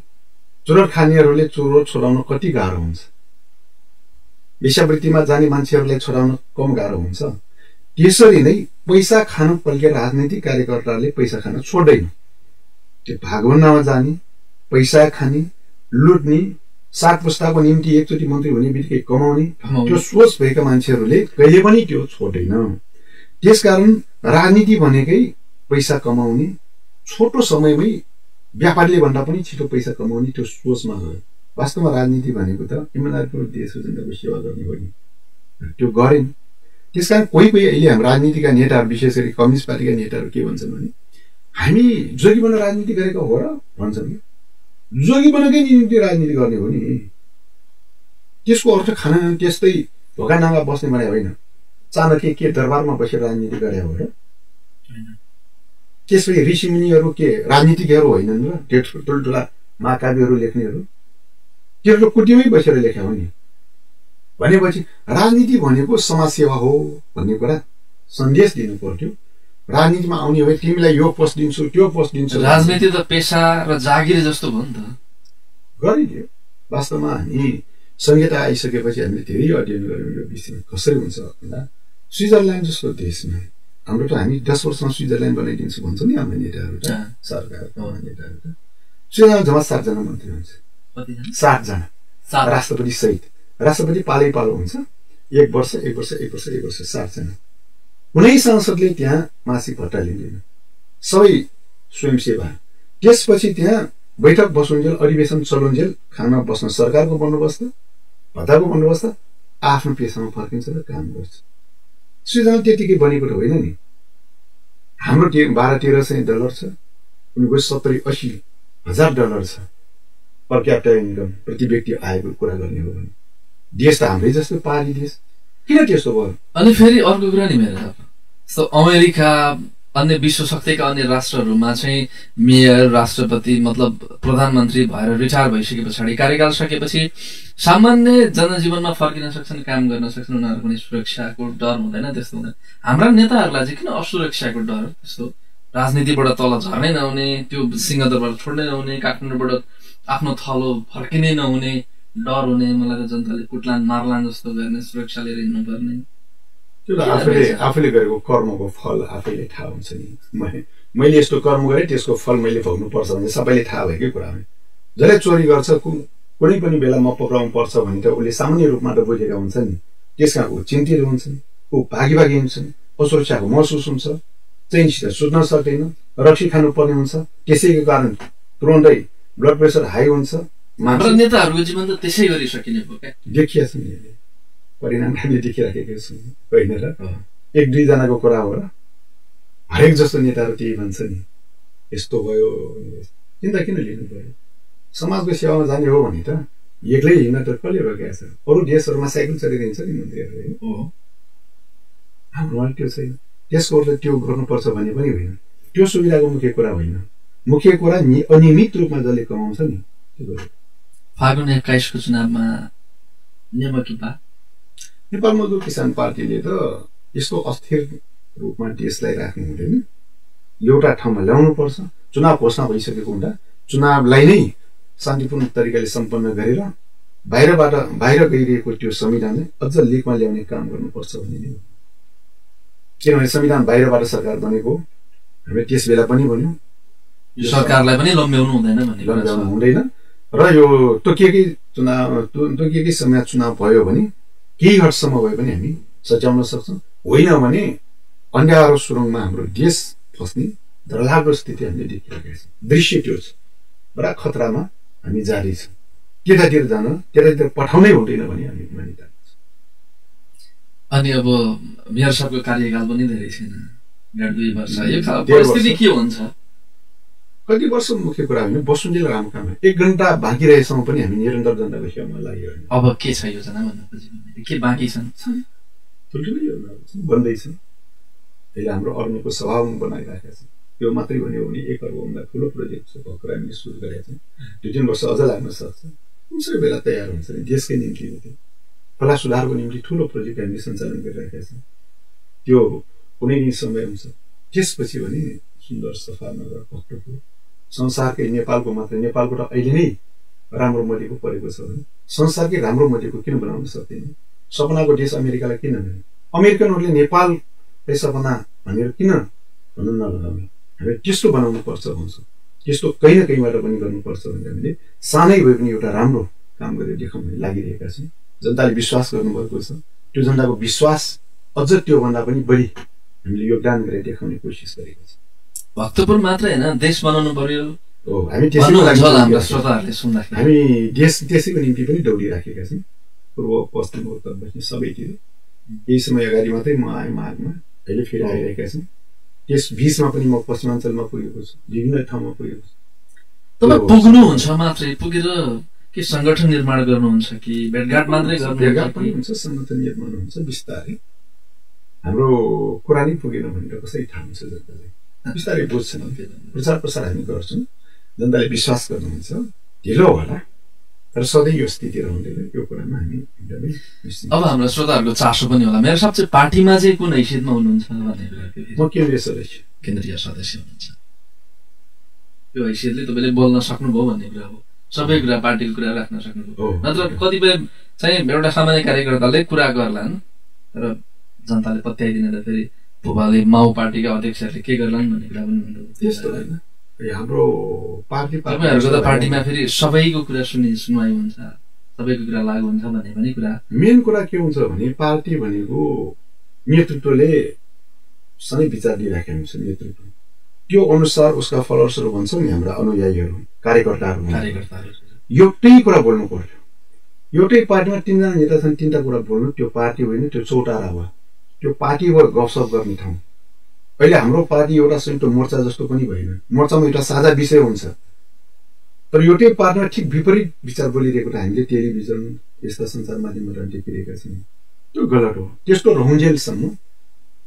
चुरोट खानेहरूले चुरोट छोडाउन कति गाह्रो हुन्छ वेश्यावृत्तिमा जाने मान्छेहरूलाई छोडाउन कम गाह्रो हुन्छ त्यसरी नै पैसा खानु पल्के राजनीतिक कार्यकर्ताले पैसा खान छोड्दैन त्यो भागभन्डामा जाने पैसा खाने लुट्ने सात पुस्ताको निम्ति एकचोटि मन्त्री हुने बित्तिकै कमाउने त्यो सोच भएका मान्छेहरूले कहिले पनि त्यो छोड्दैन त्यसकारण राजनीति भनेकै पैसा कमाउने छोटो समयमै व्यापारीले भन्दा पनि छिटो पैसा कमाउने त्यो सोचमा गयो वास्तवमा राजनीति भनेको त इमानदारको देशको जनताको सेवा गर्ने हो नि त्यो गरेन त्यसकारण कोही अहिले हाम्रो राजनीतिका नेताहरू विशेष गरी कम्युनिस्ट पार्टीका नेताहरू के भन्छन् भने हामी जोगी बन्न राजनीति गरेको हो र भन्छन् जोगी बन्नकै निम्ति राजनीति गर्ने हो नि त्यसको अर्थ खाना त्यस्तै ढोकानामा बस्ने भने होइन चाणक्य के दरबारमा बसेर राजनीति गरे हो र त्यसपछि ऋषिमुनिहरू के राजनीतिकहरू होइनन् र त्यो ठुल्ठुला महाकाव्यहरू लेख्नेहरू त्यो त कुटीमै बसेर लेख्या हो नि भनेपछि राजनीति भनेको समाजसेवा हो भन्ने कुरा सन्देश दिनु पर्थ्यो राजनीतिमा आउने हो तिमीलाई यो पोस्ट दिन्छु त्यो पोस्ट दिन्छु राजनीति त पेशा र जागिर जस्तो भयो नि त गरिदियो वास्तवमा हामी संहिता आइसकेपछि हामीले धेरै अध्ययन गर्यौँ यो विषयमा कसरी हुन्छ भन्दा स्विजरल्यान्ड जस्तो देशमा हाम्रो त हामी 10 वर्षमा स्विजरल्यान्ड बनाइदिन्छु भन्छ नि हाम्रो नेताहरू त सरकारका नेताहरू त स्विजरल्यान्ड जम्मा 7 जना मन्त्री हुन्छ 7 जना राष्ट्रपति सहित राष्ट्रपति पालै पालो हुन्छ 1 वर्ष 7 जना कुनै सांसदले त्यहाँ मासिक भत्ता लिँदैन सबै स्वयंसेवा त्यसपछि त्यहाँ बैठक बसुन्जेल अधिवेशन चलुन्जेल खाना बस्न सरकारको बन्दोबस्त भत्ताको बन्दोबस्त आफ्नो पेसामा फर्किन्छ र काम गर्छ स्विजरल्यान्ड त्यतिकै बनेको त होइन नि हाम्रो $1200-1300 छ उनीको $70,000-80,000 छ पर क्यापिटा इन्कम प्रति व्यक्ति आएको कुरा गर्ने हो भने देश त हाम्रै जस्तो पहाडी देश किन त्यस्तो भयो अनि फेरि अर्को कुरा नि मेरो जस्तो अमेरिका अन्य विश्व शक्तिका अन्य राष्ट्रहरूमा चाहिँ मेयर राष्ट्रपति मतलब प्रधानमन्त्री भएर रिटायर भइसके पछाडि कार्यकाल सकेपछि सामान्य जनजीवनमा फर्किन सक्छन् काम गर्न सक्छन् उनीहरूको पनि सुरक्षाको डर हुँदैन त्यस्तो हुँदैन हाम्रा नेताहरूलाई चाहिँ किन असुरक्षाको डर त्यस्तो राजनीतिबाट तल झर्नै नहुने त्यो सिंहदरबार छोड्नै नहुने काठमाडौँबाट आफ्नो थलो फर्किनै नहुने डर हुने मलाई त जनताले कुटलान मार्लान जस्तो गर्ने सुरक्षा लिएर हिँड्नुपर्ने आफूले गरेको कर्मको फल आफैले थाहा हुन्छ नि मैले यस्तो कर्म गरेँ त्यसको फल मैले भोग्नु पर्छ भने सबैले थाहा भएकै कुरा हो जसले चोरी गर्छ कुनै पनि बेला म पक्राउनु पर्छ भने त उसले सामान्य रूपमा त बुझेका हुन्छ नि त्यसका ऊ चिन्तित हुन्छन् ऊ भागी हुन्छन् असुरक्षाको महसुस हुन्छ चैनसित सुत्न सक्दैन रक्सी खानु पर्ने हुन्छ त्यसैको कारण तुरन्तै ब्लड प्रेसर हाई हुन्छ नेताहरूको जीवन त त्यसै गरी सकिने भयो क्या देखिया छ नि परिणाम हामीले देखिराखेका छौँ होइन र 1-2 जनाको कुरा हो र हरेक जस्तो नेताहरू त्यही भन्छ नि यस्तो भयो चिन्ता किन लिनु पर्यो समाजको सेवामा जाने हो भने त एक्लै हिँड्न त कसले रोकेको छ अरू देशहरूमा साइकल चलाइदिन्छ नि मन्त्रीहरू हाम्रोमा त्यो छैन त्यसको अर्थ त्यो गर्नुपर्छ भन्ने पनि होइन त्यो सुविधाको मुख्य कुरा होइन मुख्य कुरा अनियमित रूपमा जसले कमाउँछ नि त्यो फागुन 21 को चुनावमा नेमकिपा नेपाल मजदुर किसान पार्टीले त यसको अस्थिर रूपमा देशलाई राख्नु हुँदैन, एउटा ठाउँमा ल्याउनु पर्छ। चुनाव घोषणा भइसकेको हुँदा चुनावलाई नै शान्तिपूर्ण तरिकाले सम्पन्न गरेर बाहिर गइरहेको त्यो संविधानलाई अझ लिकमा ल्याउने काम गर्नुपर्छ भन्ने नै हो। किनभने संविधान बाहिरबाट सरकार बनेको हामीले त्यस बेला पनि भन्यौँ, यो सरकारलाई पनि लम्ब्याउनु हुँदैन भन्ने लम्ब्याउनु हुँदैन। र यो तोकिएकै समय चुनाव भयो भने केही हदसम्म भए पनि हामी सच्याउन सक्छौँ, होइन भने अन्धारो सुरुङमा हाम्रो देश फस्ने डरलाग्दो स्थिति हामीले देखिरहेका छौँ। दृश्य त्यो छ, बडा खतरामा हामी जारी छौँ। त्यतातिर पठाउनै हुँदैन भने हामी मान्यता छ। अनि अब मेयर साहबको कार्यकाल पनि धेरै छैन, 2 वर्ष। यो परिस्थिति के हुन्छ? कति वर्ष मुख्य कुरा होइन, बसुन्जेल राम्रो काम। 1 घण्टा बाँकी रहेसम्म पनि हामी निरन्तर जनताको सेवामा लागिरहेको। अब के छ योजना भन्नु खोजेको? के बाँकी छन्? ठुल्ठुलो योजनाहरू छन्, बन्दैछन्। अहिले हाम्रो अर्मीको सभाव बनाइरहेका छन्। त्यो मात्रै भन्यो भने 1 अर्बभन्दा ठुलो प्रोजेक्ट छ, भर्खर हामीले सुरु गरेका छौँ। 2-3 वर्ष अझ लाग्न सक्छ। कुनै बेला तयार हुन्छ नि देशकै निम्ति हो। त्यो खोला सुधारको निम्ति ठुलो प्रोजेक्ट हामीले सञ्चालन गरिरहेका छौँ। त्यो कुनै दिन समय हुन्छ। त्यसपछि भने सुन्दर सफा नगर भक्तपुर संसारकै नेपालको मात्र, नेपालको त अहिले नै राम्रो मलेको परेको छ भने संसारकै राम्रो मलेको किन बनाउन सक्दैन? सपनाको देश अमेरिकालाई किन भने अमेरिकनहरूले नेपाललाई सपना भनेर किन भन्नु नलगाउने? हामीले त्यस्तो बनाउनु पर्छ भन्छौँ। त्यस्तो कहीँ न कहीँबाट पनि गर्नुपर्छ भनेर हामीले सानै भए पनि एउटा राम्रो काम गरेर देखाउन लागिरहेका छौँ। जनताले विश्वास गर्नुभएको छ। त्यो जनताको विश्वास अझ त्योभन्दा पनि बढी हामीले योगदान गरेर देखाउने कोसिस गरेका छौँ। भक्तपुर मात्र होइन, देश बनाउनु पर्यो। हामी त्यसैको निम्ति पनि दौडिराखेका छौँ। पूर्व पश्चिम उत्तर दक्षिण सबैतिर। केही समय अगाडि मात्रै म आएँ माघमा, अहिले फेरि आइरहेका छौँ। त्यस बिचमा पनि म पश्चिमाञ्चलमा पुगेको छु, विभिन्न ठाउँमा पुगेको छु। तपाईँ पुग्नुहुन्छ मात्रै, पुगेर के सङ्गठन निर्माण गर्नुहुन्छ कि भेटघाट मात्रै गर्नुहुन्छ? भेटघाट पनि हुन्छ, सङ्गठन निर्माण हुन्छ बिस्तारै। हाम्रो कुरा नै पुगेन भनेर कसरी थाहा हुन्छ? जनताले बिस्तारै बुझ्छन्। प्रचार प्रसार हामी गर्छौँ, जनताले विश्वास गर्नुहुन्छ। ढिलो होला तर सधैँ यो स्थिति रहँदैन, यो कुरामा हामी एकदमै निश्चित। अब हाम्रो श्रोताहरूको चासो पनि होला, मेरो साहब चाहिँ पार्टीमा चाहिँ कुन हैसियतमा हुनुहुन्छ भन्ने? म केन्द्रीय सदस्य हुनुहुन्छ। यो हैसियतले तपाईँले बोल्न सक्नुभयो भन्ने कुरा हो। सबै कुरा पार्टीको कुरा राख्न सक्नुभयो। नत्र कतिपय चाहिँ एउटा सामान्य कार्यकर्ताले कुरा गर्लान् तर जनताले पत्याइदिन फेरि भोपालले माओ पार्टीका अध्यक्षहरूले के गर्लान् भन्ने कुरा पनि हुन्छ। त्यस्तो होइन, हाम्रो तपाईँहरूको त पार्टीमा फेरि सबैको कुरा सुनवाई हुन्छ, सबैको कुरा लागु हुन्छ भन्ने पनि कुरा। मेन कुरा के हुन्छ भने पार्टी भनेको नेतृत्वले सधैँ विचार दिइराखेको हुन्छ। नेतृत्व त्यो अनुसार उसका फलोवर्सहरू भन्छौँ नि, हाम्रा अनुयायीहरू कार्यकर्ताहरू एउटै कुरा बोल्नु पर्यो। एउटै पार्टीमा 3 जना नेता छन्, 3टा कुरा बोल्नु। त्यो पार्टी होइन, त्यो चौतारा भयो। त्यो पार्टी भयो गफसफ गर्ने ठाउँ। अहिले हाम्रो पार्टी एउटा संयुक्त मोर्चा जस्तो पनि भएन। मोर्चामा एउटा साझा विषय हुन्छ तर एउटै पार्टीमा ठिक विपरीत विचार बोलिरहेको त हामीले टेलिभिजन यस्ता सञ्चार माध्यमबाट देखिरहेका छौँ। त्यो गलत हो। त्यस्तो रहन्जेलसम्म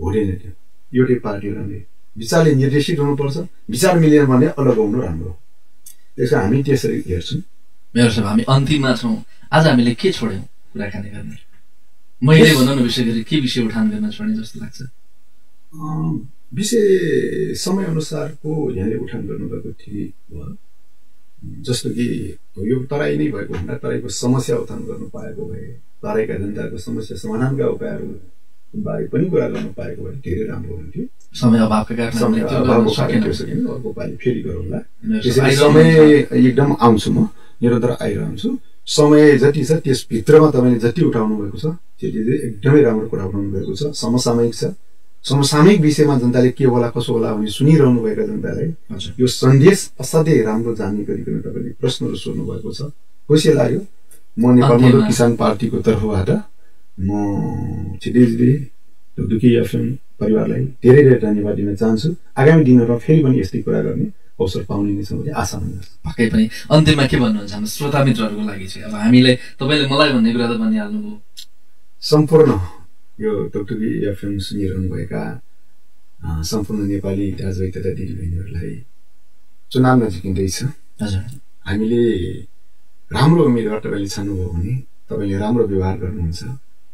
हुँदैन। त्यो एउटै पार्टी रहने विचारले निर्देशित हुनुपर्छ। विचार मिलेन भने अलग हुनु राम्रो। त्यसो हामी त्यसरी हेर्छौँ। मेरो साहब, हामी अन्तिममा छौँ। आज हामीले के छोड्यौँ कुराकानी गर्ने? मैले भनौँ न विषय गरी के विषय उठान गर्न छोड्ने जस्तो लाग्छ? विषय समय अनुसारको यहाँले उठान गर्नुभएको ठिक भयो। जस्तो कि यो तराई नै भएको हुँदा तराईको समस्या उठान गर्नु पाएको भए, तराईका जनताको समस्या समाधानका उपायहरू बारे पनि कुरा गर्न पाएको भए धेरै राम्रो हुन्थ्यो। समय अभावका कारण अर्को पालि फेरि गरौँला। त्यसरी समय एकदम आउँछु, म निरन्तर आइरहन्छु। समय जति छ त्यसभित्रमा तपाईँले जति उठाउनु भएको छ त्यति एकदमै राम्रो कुरा उठाउनु भएको छ। समसामयिक छ। समसामयिक विषयमा जनताले के होला कसो होला भने सुनिरहनु भएका जनतालाई यो सन्देश असाध्यै राम्रो जान्ने गरिकन तपाईँले प्रश्नहरू सोध्नु भएको छ। खुसी लाग्यो। म नेपाल मजदुर किसान पार्टीको तर्फबाट म छिटै ढुकढुकी एफएम परिवारलाई धेरै धेरै धन्यवाद दिन चाहन्छु। आगामी दिनहरूमा फेरि पनि यस्तै कुरा गर्ने अवसर पाउने नै छ भन्ने आशा हुनुहुन्छ। पक्कै पनि। अन्त्यमा के भन्नुहुन्छ हाम्रो श्रोता मित्रहरूको लागि चाहिँ? अब हामीले तपाईँले मलाई भन्ने कुरा त भनिहाल्नुभयो। सम्पूर्ण यो ढुकढुकी एफएम सुनिरहनुभएका सम्पूर्ण नेपाली दाजुभाइ तथा दिदीबहिनीहरूलाई चुनाव नजिकिँदैछ। हजुर, हामीले राम्रो उम्मेदवार तपाईँले छान्नुभयो भने तपाईँले राम्रो व्यवहार गर्नुहुन्छ,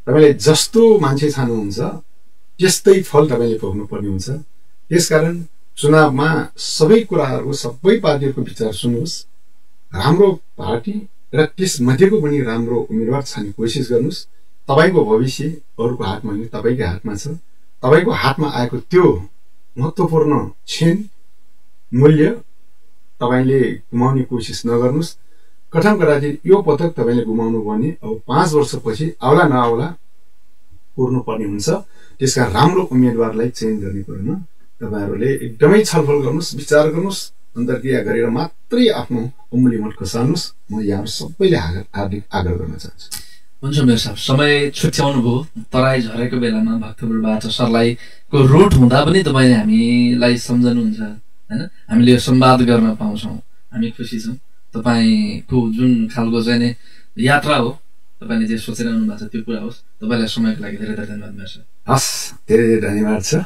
तपाईँले जस्तो मान्छे छान्नुहुन्छ त्यस्तै फल तपाईँले पाउनुपर्ने हुन्छ। त्यसकारण चुनावमा सबै कुराहरू, सबै पार्टीहरूको विचार सुन्नुहोस्, राम्रो पार्टी र त्यसमध्येको पनि राम्रो उम्मेदवार छान्ने कोसिस गर्नुहोस्। तपाईँको भविष्य अरूको हातमा होइन, तपाईँकै हातमा छ। तपाईँको हातमा आएको त्यो महत्त्वपूर्ण क्षण, मूल्य तपाईँले गुमाउने कोसिस नगर्नुहोस्। कठम कदाचित यो पटक तपाईँले गुमाउनु भने अब 5 वर्षपछि आउला नआउला पुर्नुपर्ने हुन्छ। त्यसका राम्रो उम्मेदवारलाई चयन गर्ने कुरामा तपाईँहरूले एकदमै छलफल गर्नुहोस्, विचार गर्नुहोस्, अन्तर्क्रिया गरेर मात्रै आफ्नो अमूल्य मत खसाल्नुहोस्। म यहाँहरू सबैले हार्दिक आग्रह गर्न चाहन्छु। हुन्छ मेरो साहब, समय छुट्याउनु भयो। तराई झरेको बेलामा भक्तपुरबाट सरलाई को रुट हुँदा पनि तपाईँले हामीलाई सम्झनुहुन्छ होइन, हामीले यो संवाद गर्न पाउँछौँ, हामी खुसी छौँ। तपाईँको जुन खालको चाहिँ नि यात्रा हो, तपाईँले जे सोचेर आउनु भएको छ त्यो पुरा होस्। तपाईँलाई समयको लागि धेरै धेरै धन्यवाद मेरो साहब। हस्, धेरै धेरै धन्यवाद छ।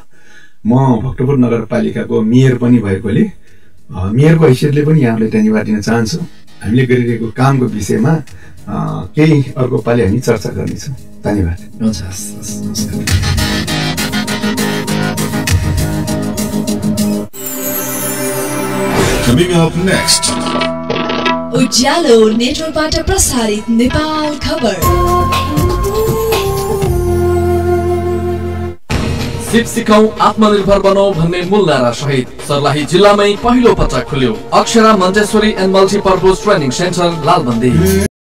म भक्तपुर नगरपालिकाको मेयर पनि भएकोले मेयरको हैसियतले पनि यहाँलाई धन्यवाद दिन चाहन्छु। हामीले गरिरहेको कामको विषयमा केही अर्को पालि हामी चर्चा गर्नेछौँ। धन्यवाद। हुन्छ, नमस्कार। Coming up next. उज्यालो नेटवर्कबाट प्रसारित नेपाल खबर। सिप सिकाऊ आत्मनिर्भर बनाऊ भन्ने मूल नारा सहित सर्लाही जिल्लामै पहिलो पटक खुल्यो Akshara Montessori and multipurpose training centre Lalbandi.